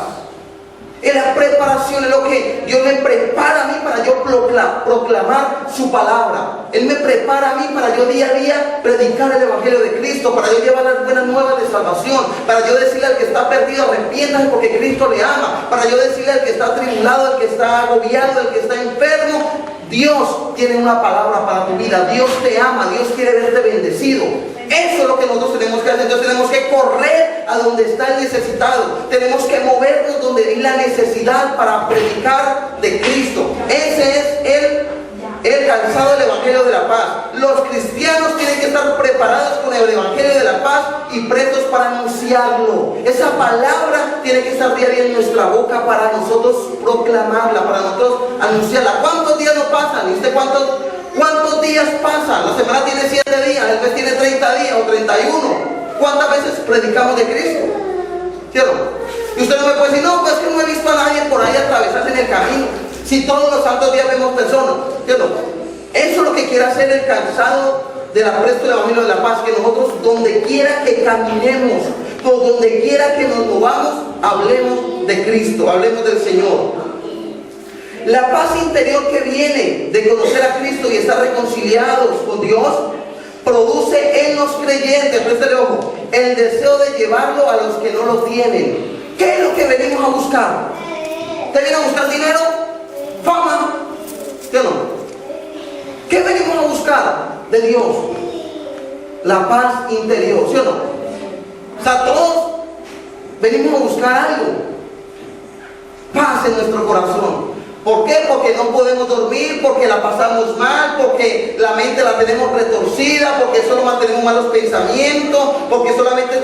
La preparación es lo que Dios me prepara a mí para yo proclamar su palabra. Él me prepara a mí para yo día a día predicar el Evangelio de Cristo, para yo llevar las buenas nuevas de salvación, para yo decirle al que está perdido, arrepiéntase porque Cristo le ama, para yo decirle al que está atribulado, al que está agobiado, al que está enfermo, Dios tiene una palabra para tu vida, Dios te ama, Dios quiere verte bendecido. Eso es lo que nosotros tenemos que hacer. Entonces tenemos que correr a donde está el necesitado. Tenemos que movernos donde hay la necesidad para predicar de Cristo. Ese es el calzado del Evangelio de la paz. Los cristianos tienen que estar preparados con el Evangelio de la paz y prestos para anunciarlo. Esa palabra tiene que estar diaria en nuestra boca para nosotros proclamarla, para nosotros anunciarla. ¿Cuántos días nos pasan? ¿Y usted cuántos días pasan? La semana tiene 7 días, el mes tiene 30 días o 31. ¿Cuántas veces predicamos de Cristo? ¿Cierto? Y usted no me puede decir, no, pues que no he visto a nadie por ahí atravesarse en el camino. Si todos los santos días vemos personas, ¿cierto? Eso es lo que quiere hacer el calzado del apresto del Evangelio de la paz, que nosotros donde quiera que caminemos, por donde quiera que nos movamos, hablemos de Cristo, hablemos del Señor. La paz interior que viene de conocer a Cristo y estar reconciliados con Dios, produce en los creyentes, préstale ojo, el deseo de llevarlo a los que no lo tienen. ¿Qué es lo que venimos a buscar? ¿Usted viene a buscar dinero? ¿Fama? ¿Sí o no? ¿Qué venimos a buscar de Dios? La paz interior, ¿sí o no? O sea, todos venimos a buscar algo. Paz en nuestro corazón. ¿Por qué? Porque no podemos dormir, porque la pasamos mal, porque la mente la tenemos retorcida, porque solo mantenemos malos pensamientos, porque solamente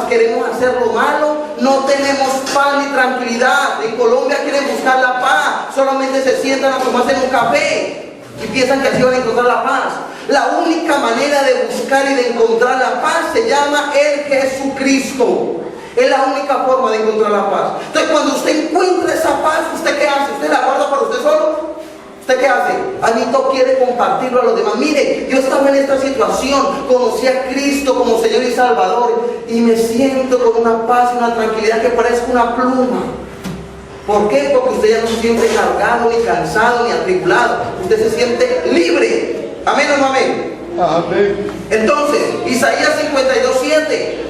queremos hacer lo malo, no tenemos paz ni tranquilidad. En Colombia quieren buscar la paz, solamente se sientan a tomarse un café y piensan que así van a encontrar la paz. La única manera de buscar y de encontrar la paz se llama el Jesucristo. Es la única forma de encontrar la paz. Entonces cuando usted encuentra esa paz, ¿usted qué hace? ¿Usted la guarda para usted solo? ¿Usted qué hace? Anito quiere compartirlo a los demás. Mire, yo estaba en esta situación, conocí a Cristo como Señor y Salvador y me siento con una paz y una tranquilidad que parece una pluma. ¿Por qué? Porque usted ya no se siente cargado, ni cansado, ni atribulado. Usted se siente libre. ¿Amén o no amén? Amén. Entonces, Isaías 52:7.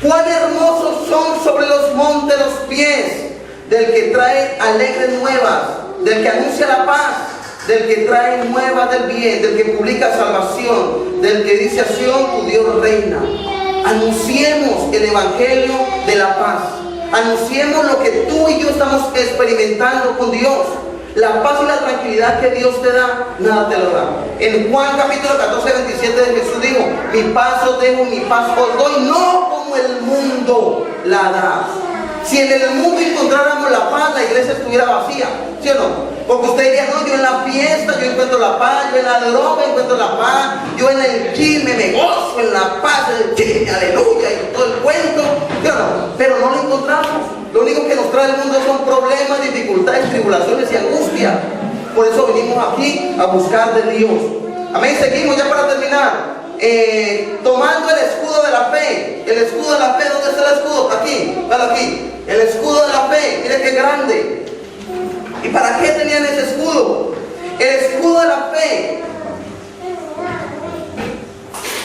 Cuán hermosos son sobre los montes los pies del que trae alegres nuevas, del que anuncia la paz, del que trae nuevas del bien, del que publica salvación, del que dice a Sión, tu Dios reina. Anunciemos el Evangelio de la paz. Anunciemos lo que tú y yo estamos experimentando con Dios. La paz y la tranquilidad que Dios te da, nada te lo da. En Juan capítulo 14, 27 Jesús dijo: mi paz os dejo, mi paz os doy, no como el mundo la da. Si en el mundo encontráramos la paz, la iglesia estuviera vacía, ¿sí o no? Porque usted diría: no, yo en la fiesta yo encuentro la paz, yo en la droga encuentro la paz, yo en el chisme me gozo en la paz, el chisme, aleluya, y todo el cuento, ¿sí o no? Pero no lo encontramos. Lo único que nos trae el mundo son problemas, dificultades, tribulaciones y angustia. Por eso venimos aquí a buscar de Dios. Amén. Seguimos ya para terminar. Tomando el escudo de la fe. El escudo de la fe, ¿dónde está el escudo? Aquí, vale aquí. El escudo de la fe, mire qué grande. ¿Y para qué tenían ese escudo? El escudo de la fe.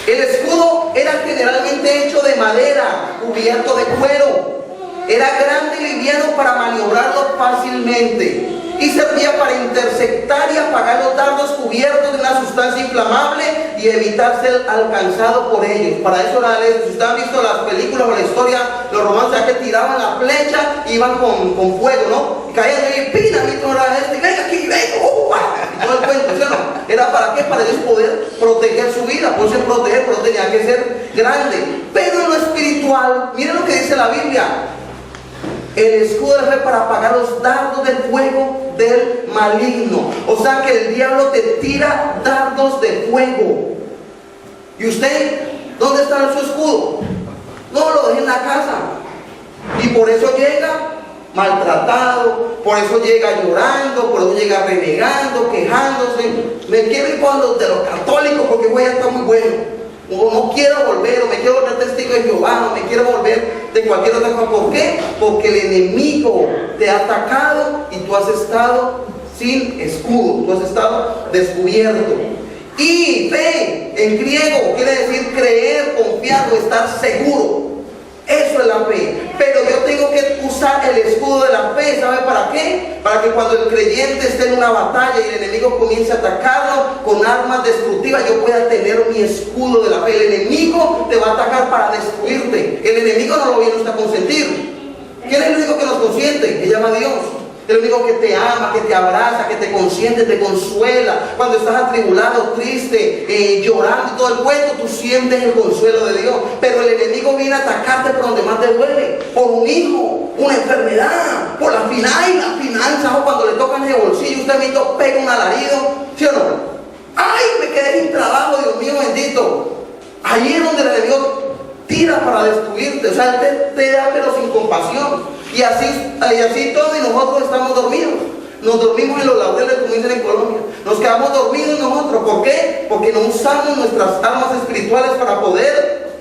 El escudo era generalmente hecho de madera, cubierto de cuero. Era grande y liviano para maniobrarlo fácilmente. Y servía para interceptar y apagar los dardos cubiertos de una sustancia inflamable y evitar ser alcanzado por ellos. Para eso era eso. Si ustedes han visto las películas o la historia, los romanos ya que tiraban la flecha, iban con fuego, ¿no? Y caían ahí, pina, mi no era este, venga aquí, venga, y todo el cuento, ¿sí o no? ¿Era para qué? Para ellos poder proteger su vida. Por eso proteger, pero tenía que ser grande. Pero en lo espiritual, miren lo que dice la Biblia. El escudo de la fe para apagar los dardos del fuego del maligno. O sea que el diablo te tira dardos de fuego. ¿Y usted dónde está su escudo? No lo deje en la casa. Y por eso llega maltratado, por eso llega llorando, por eso llega renegando, quejándose. Me quiero ir con los de los católicos porque voy a estar muy bueno. O no quiero volver, o me quiero volver testigo de Jehová, o me quiero volver de cualquier otra cosa. ¿Por qué? Porque el enemigo te ha atacado y tú has estado sin escudo, tú has estado descubierto. Y fe, en griego, quiere decir creer, confiar o estar seguro. Eso es la fe. Pero yo tengo que usar el escudo de la fe. ¿Sabe para qué? Para que cuando el creyente esté en una batalla y el enemigo comience a atacarlo con armas destructivas, yo pueda tener mi escudo de la fe. El enemigo te va a atacar para destruirte. El enemigo no lo viene usted a consentir. ¿Quién es el único que nos consiente? Se llama Dios. El único que te ama, que te abraza, que te consiente, te consuela. Cuando estás atribulado, triste, llorando y todo el cuento, tú sientes el consuelo de Dios. Pero el enemigo viene a atacarte por donde más te duele. Por un hijo, una enfermedad, por la finanza, o cuando le tocan el bolsillo, usted mismo pega un alarido, ¿sí o no? ¡Ay, me quedé sin trabajo, Dios mío bendito! Ahí es donde el enemigo tira para destruirte. O sea, él te da pero sin compasión. Y así todo, y nosotros estamos dormidos. Nos dormimos en los laureles, como dicen en Colombia. Nos quedamos dormidos nosotros. ¿Por qué? Porque no usamos nuestras armas espirituales para poder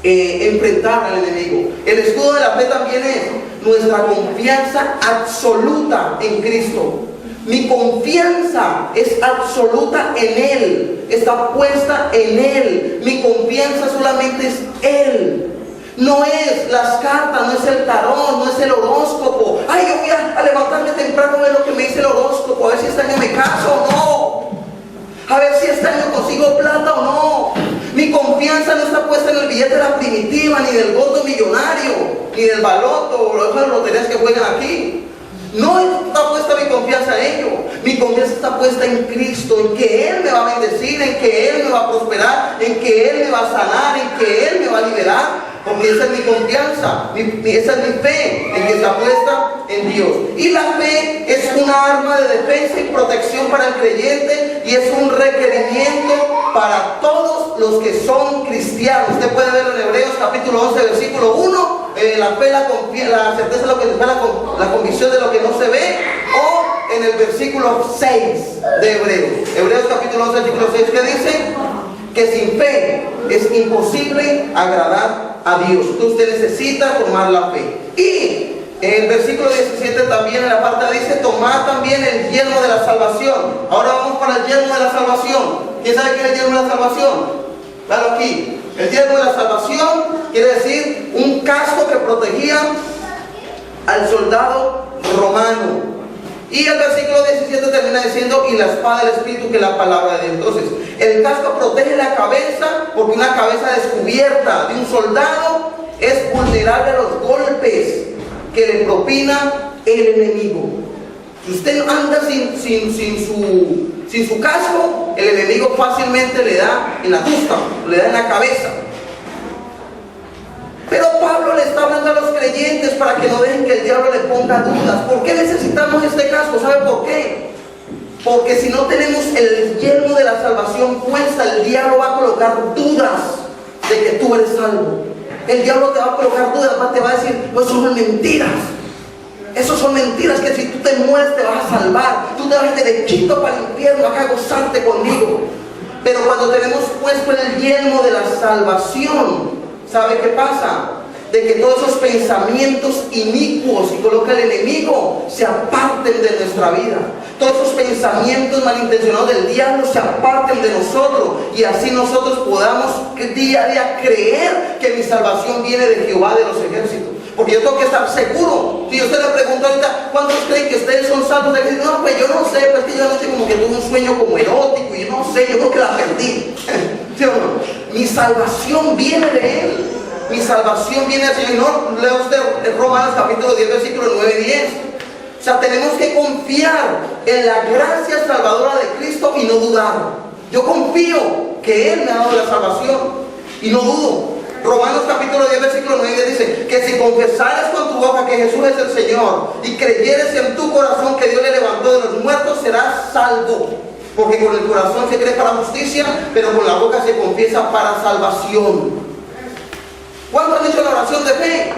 enfrentar al enemigo. El escudo de la fe también es nuestra confianza absoluta en Cristo. Mi confianza es absoluta en Él. Está puesta en Él. Mi confianza solamente es Él. No es las cartas, no es el tarot, no es el horóscopo. Ay, yo voy a levantarme temprano a ver lo que me dice el horóscopo, a ver si este año me caso o no, a ver si este año consigo plata o no. Mi confianza no está puesta en el billete de la primitiva, ni del voto millonario, ni del baloto, o las loterías que juegan aquí. No está puesta mi confianza en ello. Mi confianza está puesta en Cristo, en que Él me va a bendecir, en que Él me va a prosperar, en que Él me va a sanar, en que Él me va a liberar. Porque esa es mi confianza, esa es mi fe, en que está puesta en Dios. Y la fe es una arma de defensa y protección para el creyente, y es un requerimiento para todos los que son cristianos. Usted puede verlo en Hebreos capítulo 11, versículo 1, la fe, la certeza de lo que se ve, la convicción de lo que no se ve, o en el versículo 6 de Hebreos capítulo 11, versículo 6, que dice que sin fe es imposible agradar a Dios. Usted necesita tomar la fe. Y en el versículo 17 también en la parte dice: tomar también el yelmo de la salvación. Ahora vamos para el yelmo de la salvación. ¿Quién sabe qué es el yelmo de la salvación? Claro, aquí. El yelmo de la salvación quiere decir un casco que protegía al soldado romano. Y el versículo 17 termina diciendo: y la espada del Espíritu, que es la palabra de Dios. Entonces, el casco protege la cabeza, porque una cabeza descubierta de un soldado es vulnerable a los golpes que le propina el enemigo. Si usted anda sin su casco, el enemigo fácilmente le da en la tusta, le da en la cabeza. Pero Pablo le está hablando a los creyentes para que no dejen que el diablo le ponga dudas. ¿Por qué necesitamos este casco? ¿Sabe por qué? Porque si no tenemos el yelmo de la salvación puesta, el diablo va a colocar dudas de que tú eres salvo. El diablo te va a colocar dudas, te va a decir, pues son mentiras. Esas son mentiras, que si tú te mueres te vas a salvar. Tú te vas derechito para el infierno, acá a gozarte conmigo. Pero cuando tenemos puesto el yelmo de la salvación, ¿sabe qué pasa? De que todos esos pensamientos inicuos que coloca el enemigo se aparten de nuestra vida. Todos esos pensamientos malintencionados del diablo se aparten de nosotros. Y así nosotros podamos día a día creer que mi salvación viene de Jehová de los ejércitos. Porque yo tengo que estar seguro. Si usted le pregunta ahorita, ¿cuántos creen que ustedes son salvos de Cristo? No, pues yo no sé, pues que yo anoche como que tuve un sueño como erótico y yo no sé, yo creo que la perdí. ¿Sí o no? Mi salvación viene de Él. Mi salvación viene del Señor. No, lea usted Romanos capítulo 10, versículos 9 y 10. O sea, tenemos que confiar en la gracia salvadora de Cristo y no dudar. Yo confío que Él me ha dado la salvación y no dudo. Romanos capítulo 10, versículo 9 dice que si confesares con tu boca que Jesús es el Señor y creyeres en tu corazón que Dios le levantó de los muertos, serás salvo. Porque con el corazón se cree para justicia, pero con la boca se confiesa para salvación. ¿Cuántos han hecho la oración de fe?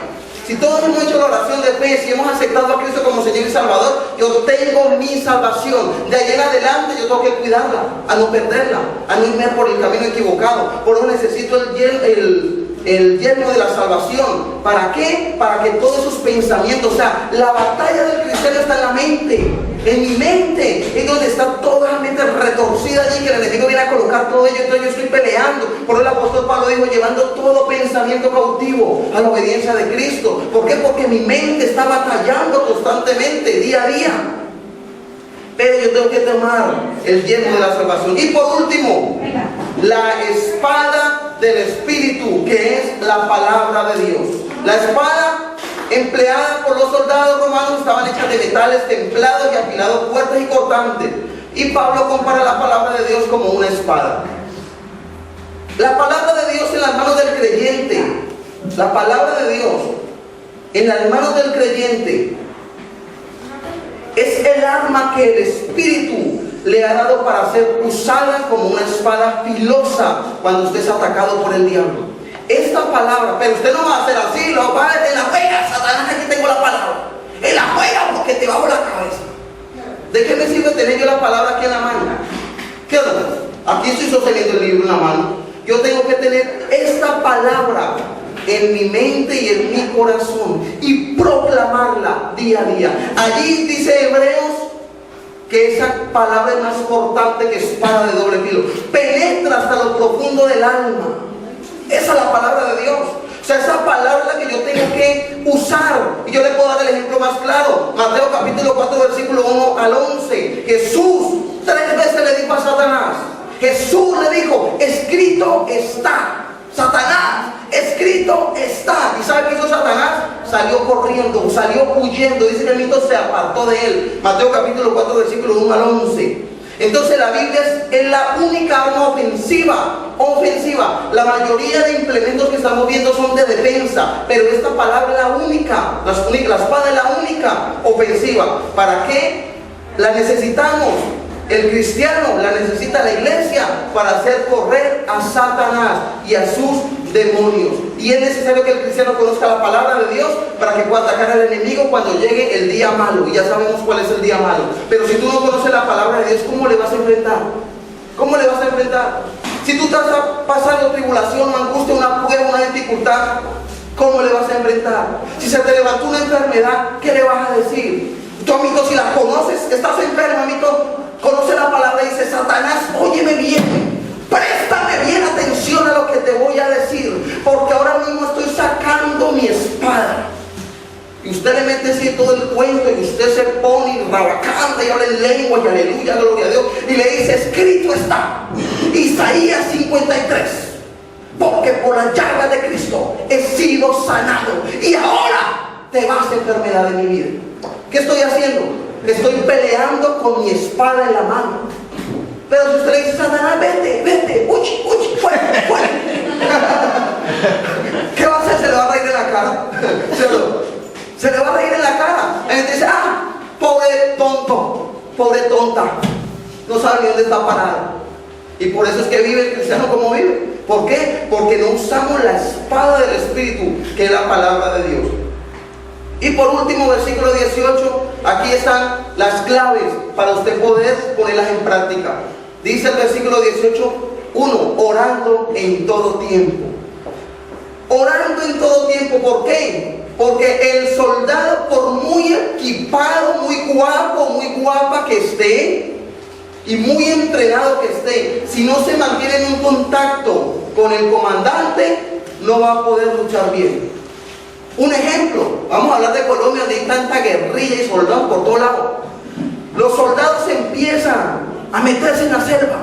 Si todos hemos hecho la oración de fe, si hemos aceptado a Cristo como Señor y Salvador, yo tengo mi salvación. De ahí en adelante yo tengo que cuidarla, a no perderla, a no irme por el camino equivocado. Por eso necesito el yelmo de la salvación. ¿Para qué? Para que todos esos pensamientos, o sea, la batalla del cristiano está en la mente. En mi mente es donde está toda la mente retorcida allí, que el enemigo viene a colocar todo ello. Entonces yo estoy peleando. Por eso el apóstol Pablo dijo, llevando todo pensamiento cautivo a la obediencia de Cristo. ¿Por qué? Porque mi mente está batallando constantemente, día a día. Pero yo tengo que tomar el yelmo de la salvación. Y por último, la espada del Espíritu, que es la palabra de Dios. La espada empleada por los soldados romanos estaban hechas de metales templados y afilados, fuertes y cortantes. Y Pablo compara la palabra de Dios como una espada. La palabra de Dios en las manos del creyente, la palabra de Dios en las manos del creyente es el arma que el Espíritu le ha dado para ser usada como una espada filosa cuando usted es atacado por el diablo. Esta palabra, pero usted no va a hacer así, lo va a decir, la juega, Satanás, aquí tengo la palabra. Él la juega porque te bajo la cabeza. ¿De qué me sirve tener yo la palabra aquí en la mano? ¿Qué onda? Aquí estoy sosteniendo el libro en la mano. Yo tengo que tener esta palabra en mi mente y en mi corazón y proclamarla día a día. Allí dice Hebreos que esa palabra es más cortante que espada de doble filo, penetra hasta lo profundo del alma. Esa es la palabra de Dios. O sea, esa palabra es la que yo tengo que usar. Y yo le puedo dar el ejemplo más claro. Mateo capítulo 4, versículo 1 al 11. Jesús 3 veces le dijo a Satanás. Jesús le dijo, escrito está. Satanás, escrito está. ¿Y sabe qué hizo Satanás? Salió corriendo, salió huyendo. Dice que el mito se apartó de él. Mateo capítulo 4, versículo 1 al 11. Entonces la Biblia es la única arma ofensiva. La mayoría de implementos que estamos viendo son de defensa, pero esta palabra es la única. La espada es la única ofensiva. ¿Para qué la necesitamos? El cristiano la necesita la iglesia para hacer correr a Satanás y a sus demonios. Y es necesario que el cristiano conozca la palabra de Dios para que pueda atacar al enemigo cuando llegue el día malo. Y ya sabemos cuál es el día malo. Pero si tú no conoces la palabra de Dios, ¿cómo le vas a enfrentar? ¿Cómo le vas a enfrentar? Si tú estás pasando tribulación, una angustia, una prueba, una dificultad, ¿cómo le vas a enfrentar? Si se te levantó una enfermedad, ¿qué le vas a decir? Tú, amito, si la conoces, estás enfermo, amito, conoce la palabra y dice, Satanás, óyeme bien, préstame bien atención a lo que te voy a decir, porque ahora mismo estoy sacando mi espada. Y usted le mete así todo el cuento y usted se pone y rabacanta y habla en lengua y aleluya, gloria a Dios, y le dice, escrito está, Isaías 53, porque por la llaga de Cristo he sido sanado y ahora te vas enfermedad de mi vida. ¿Qué estoy haciendo? Estoy peleando con mi espada en la mano. Pero si usted le dice, Satanás, vete, uy, fuera. ¿Qué va a hacer? Se le va a reír en la cara. Se le va a reír en la cara. Él dice, pobre tonto, pobre tonta. No sabe ni dónde está parado. Y por eso es que vive el cristiano como vive. ¿Por qué? Porque no usamos la espada del Espíritu, que es la palabra de Dios. Y por último, versículo 18, aquí están las claves para usted poder ponerlas en práctica. Dice el versículo 18, 1, orando en todo tiempo. Orando en todo tiempo, ¿por qué? Porque el soldado, por muy equipado, muy guapo, muy guapa que esté, y muy entrenado que esté, si no se mantiene en un contacto con el comandante, no va a poder luchar bien. Un ejemplo, vamos a hablar de Colombia, donde hay tanta guerrilla y soldados por todos lados. Los soldados empiezan a meterse en la selva,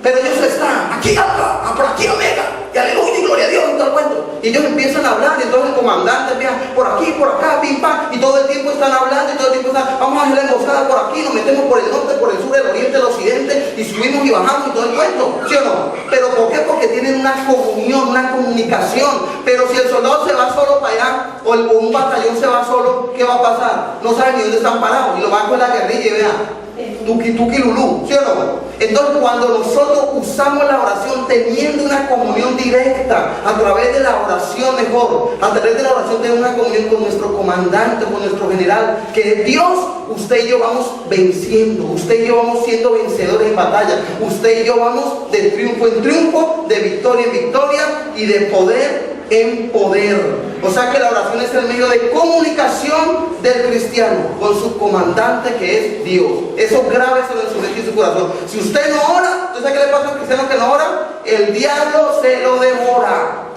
pero ellos están aquí, acá, por aquí, omega, y aleluya, y gloria a Dios, y todo el cuento. Y ellos empiezan a hablar, y entonces el comandante empieza por aquí, por acá, pim, pam, y todo el tiempo están hablando, y todo el tiempo están, vamos a hacer la emboscada por aquí, nos metemos por el norte, por el sur, el oriente, el occidente, y subimos y bajamos, y todo el cuento, ¿sí o no? ¿Pero por qué? Porque tienen una comunión, una comunicación. Pero si el soldado se va solo para allá, o un batallón se va solo, ¿qué va a pasar? No saben ni dónde están parados, y lo van con la guerrilla, y vean, tuki tuki lulú, ¿sí o no? Entonces, cuando nosotros usamos la oración teniendo una comunión directa, a través de la oración mejor, a través de la oración de una comunión con nuestro comandante, con nuestro general, que Dios, usted y yo vamos venciendo, usted y yo vamos siendo vencedores en batalla, usted y yo vamos de triunfo en triunfo, de victoria en victoria y de poder en poder. O sea que la oración es el medio de comunicación del cristiano con su comandante, que es Dios. Eso grábeselo en su mente y su corazón. Si usted no ora, ¿usted sabe qué le pasa al cristiano que no ora? El diablo se lo devora.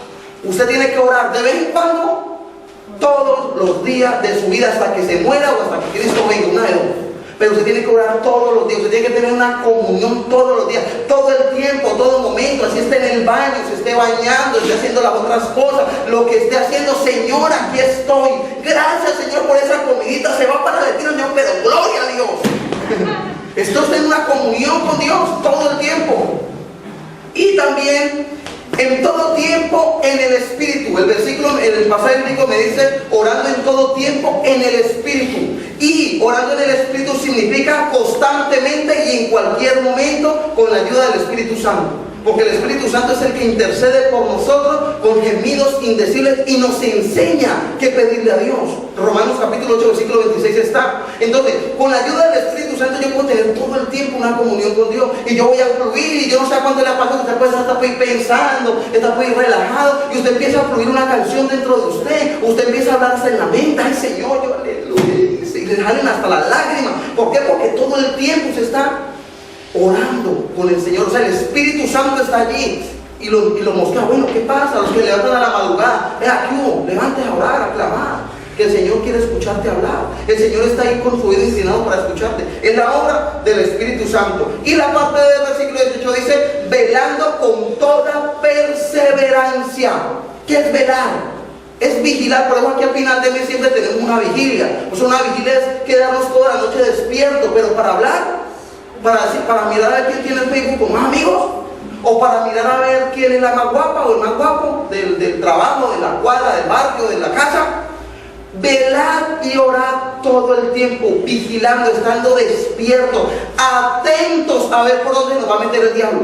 Usted tiene que orar de vez en cuando, todos los días de su vida, hasta que se muera o hasta que Cristo venga, una de dos. Pero usted tiene que orar todos los días, usted tiene que tener una comunión todos los días, todo el tiempo, todo momento, así esté en el baño, se esté bañando, esté haciendo las otras cosas, lo que esté haciendo. Señor, aquí estoy, gracias Señor por esa comidita, se va para el retiro, Señor, pero gloria a Dios. Esto está en una comunión con Dios todo el tiempo. Y también en todo tiempo en el Espíritu. El versículo, el pasaje bíblico me dice orando en todo tiempo en el Espíritu. Y orando en el Espíritu significa constantemente y en cualquier momento con la ayuda del Espíritu Santo. Porque el Espíritu Santo es el que intercede por nosotros con gemidos indecibles y nos enseña qué pedirle a Dios. Romanos capítulo 8, versículo 26 está. Entonces, con la ayuda del Espíritu Santo yo puedo tener todo el tiempo una comunión con Dios. Y yo voy a fluir, y yo no sé cuándo le ha pasado, usted puede estar pensando, está muy relajado, y usted empieza a fluir una canción dentro de usted empieza a hablarse en la mente, ay Señor, yo aleluya, y le salen hasta las lágrimas. ¿Por qué? Porque todo el tiempo se está orando con el Señor. O sea, el Espíritu Santo está allí y lo mostra. Bueno, ¿qué pasa? Los que levantan a la madrugada, aquí levantes a orar, a clamar, que el Señor quiere escucharte hablar. El Señor está ahí con su oído inclinado para escucharte. Es la obra del Espíritu Santo. Y la parte del versículo 18 dice, velando con toda perseverancia. ¿Qué es velar? Es vigilar. Por eso aquí al final de mes siempre tenemos una vigilia. O sea, una vigilia es quedarnos toda la noche despiertos, pero para hablar, para mirar a ver quién tiene el Facebook con más amigos, o para mirar a ver quién es la más guapa o el más guapo del trabajo, de la cuadra, del barrio, de la casa. Velar y orar todo el tiempo, vigilando, estando despiertos, atentos a ver por dónde nos va a meter el diablo.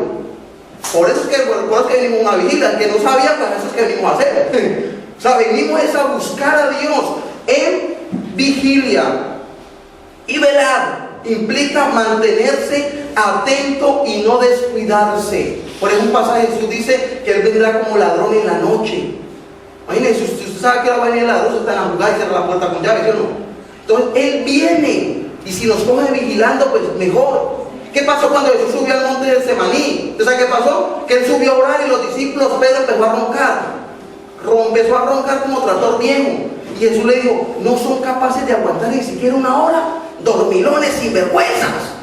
Por eso es que venimos a una vigilia. El que no sabía, pues eso es que venimos a hacer. O sea, venimos a buscar a Dios en vigilia. Y velar implica mantenerse atento y no descuidarse. Por ejemplo, un pasaje Jesús dice que Él vendrá como ladrón en la noche. Imagínense, si usted sabe que va a venir el ladrón, está en la jugada y cierra la puerta con llave, ¿sí o no? Entonces Él viene, y si nos coge vigilando, pues mejor. ¿Qué pasó cuando Jesús subió al monte de Semaní? ¿Usted sabe qué pasó? Que Él subió a orar y los discípulos, Pedro empezó a roncar. Empezó a roncar como tractor viejo. Y Jesús le dijo, no son capaces de aguantar ni siquiera una hora, dormilones sinvergüenzas.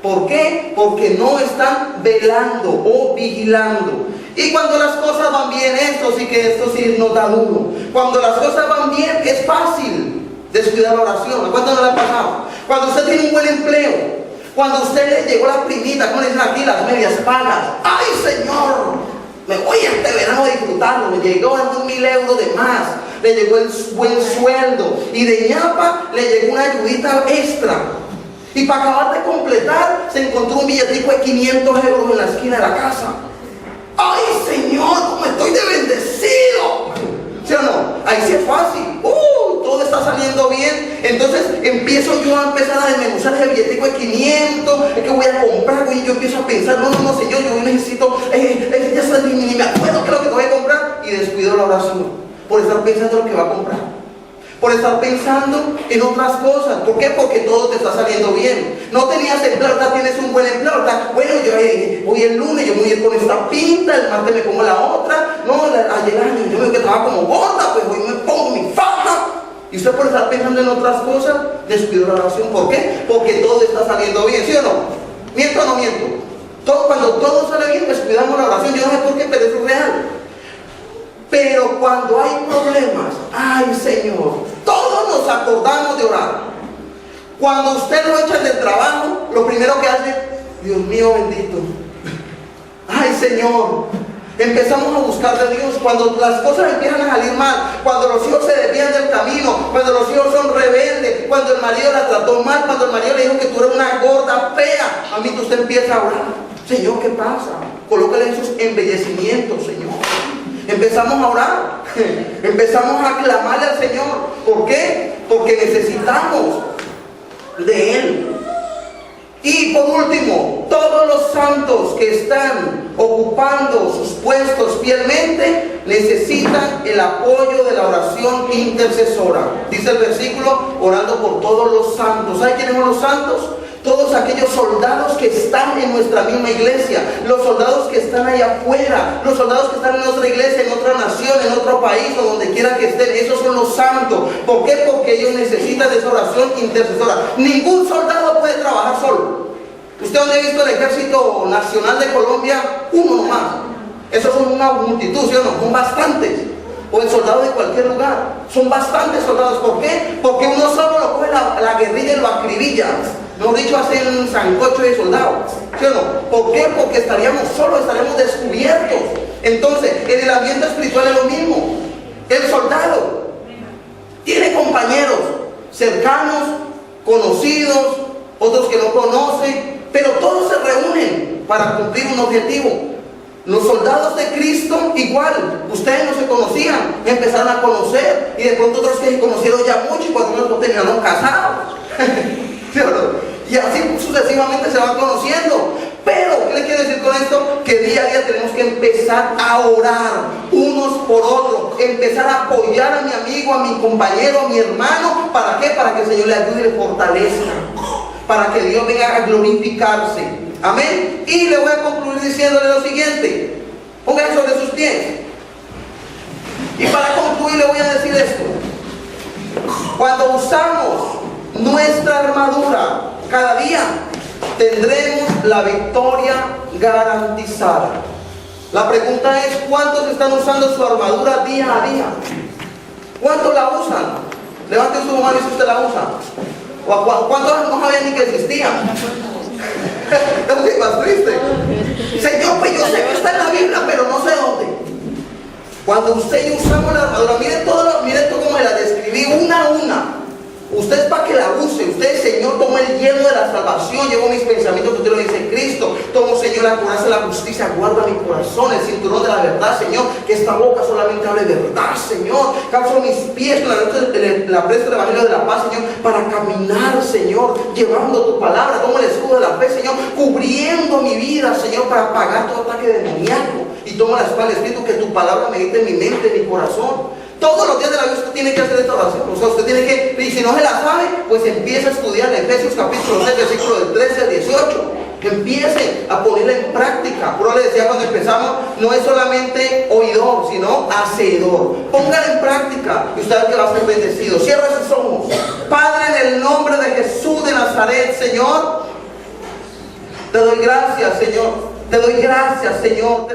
¿Por qué? Porque no están velando o vigilando. Y cuando las cosas van bien, esto sí nos da duro. Cuando las cosas van bien es fácil. descuidar la oración. ¿A cuánto no le ha pasado? Cuando usted tiene un buen empleo, cuando a usted le llegó la primita, como le dicen aquí, las medias pagas. ¡Ay, Señor! Me voy este verano a disfrutarlo. Me llegó 1.000 euros de más. Le llegó el buen sueldo. Y de ñapa le llegó una ayudita extra. Y para acabar de completar, se encontró un billetico de 500 euros en la esquina de la casa. ¡Ay, Señor! ¡Cómo estoy de bendecido! ¿Sí o no? Ahí sí es fácil. Todo está saliendo bien. Entonces empiezo yo a empezar a desmenuzar ese billetico de 500. Es que voy a comprar. Y yo empiezo a pensar, no, Señor, yo necesito, ya ni me acuerdo qué es lo que te voy a comprar. Y descuido la oración por estar pensando en lo que va a comprar, por estar pensando en otras cosas. ¿Por qué? Porque todo te está saliendo bien. No tenías empleo, ahora tienes un buen empleo. Bueno, yo hoy el lunes yo me voy a ir con esta pinta, el martes me pongo la otra. No, ayer yo me quedaba como gorda, pues hoy me pongo mi faja. Y usted por estar pensando en otras cosas, descuidó la oración. ¿Por qué? Porque todo está saliendo bien, ¿sí o no? ¿Miento o no miento? Cuando todo sale bien, descuidamos la oración. Yo no sé por qué, pero eso es real. Pero cuando hay problemas, ay, Señor, todos nos acordamos de orar. Cuando usted lo echan del trabajo, lo primero que hace, Dios mío bendito, ay, Señor, empezamos a buscar de Dios. Cuando las cosas empiezan a salir mal, cuando los hijos se desvían del camino, cuando los hijos son rebeldes, cuando el marido la trató mal, cuando el marido le dijo que tú eres una gorda fea, a mí usted empieza a orar. Señor, ¿qué pasa? Colócale esos embellecimientos, Señor. Empezamos a orar, empezamos a clamarle al Señor. ¿Por qué? Porque necesitamos de Él. Y por último, todos los santos que están ocupando sus puestos fielmente necesitan el apoyo de la oración intercesora. Dice el versículo, orando por todos los santos. ¿Sabe quiénes son los santos? Todos aquellos soldados que están en nuestra misma iglesia, los soldados que están allá afuera, los soldados que están en otra iglesia, en otra nación, en otro país o donde quiera que estén. Esos son los santos. ¿Por qué? Porque ellos necesitan de esa oración intercesora. Ningún soldado puede trabajar solo. ¿Usted dónde ha visto el Ejército Nacional de Colombia? Uno nomás. Esos son una multitud, ¿sí o no? Son bastantes. O el soldado de cualquier lugar. Son bastantes soldados. ¿Por qué? Porque uno solo lo coge la guerrilla y lo acribilla. Mejor dicho, hacen un sancocho de soldados. ¿Sí o no? ¿Por qué? Porque estaríamos solos, estaríamos descubiertos. Entonces, en el ambiente espiritual es lo mismo. El soldado tiene compañeros cercanos, conocidos, otros que no conocen, pero todos se reúnen para cumplir un objetivo. Los soldados de Cristo igual, ustedes no se conocían, empezaron a conocer, y de pronto otros que se conocieron ya mucho y cuando unos terminaron casados. ¿Sí o no? Y así sucesivamente se van conociendo. Pero, ¿qué le quiero decir con esto? Que día a día tenemos que empezar a orar unos por otros, empezar a apoyar a mi amigo, a mi compañero, a mi hermano. ¿Para qué? Para que el Señor le ayude y le fortalezca, para que Dios venga a glorificarse. Amén. Y le voy a concluir diciéndole lo siguiente. Póngase sobre sus pies. Y para concluir le voy a decir esto. Cuando usamos nuestra armadura cada día, tendremos la victoria garantizada. La pregunta es, ¿cuántos están usando su armadura día a día? ¿Cuántos la usan? Levante su mano si usted la usa. ¿O cuántos no sabían ni que existía? Es más triste. Señor, pues yo sé que está en la Biblia, pero no sé dónde. Cuando usted y yo usamos la armadura, miren todo cómo me la describí una a una. Usted es para que la use. Usted, Señor, toma el hielo de la salvación. Llevo mis pensamientos, que usted lo dice en Cristo. Tomo, Señor, la coraza de la justicia. Guarda mi corazón, el cinturón de la verdad, Señor. Que esta boca solamente hable verdad, Señor. Calzo mis pies con la presta del evangelio de la paz, Señor. Para caminar, Señor, llevando tu palabra. Tomo el escudo de la fe, Señor. Cubriendo mi vida, Señor, para apagar todo ataque demoníaco. Y tomo la espada del Espíritu, que tu palabra medite en mi mente, en mi corazón. Todos los días de la vida usted tiene que hacer esta oración. O sea, usted tiene que, y si no se la sabe, pues empieza a estudiar en Efesios capítulo 6, versículo del 13 al 18. Empiece a ponerla en práctica. Por eso le decía cuando empezamos, no es solamente oidor, sino hacedor. Póngala en práctica y usted verá que va a ser bendecido. Cierra sus ojos. Padre, en el nombre de Jesús de Nazaret, Señor, te doy gracias, Señor. Te doy gracias, Señor.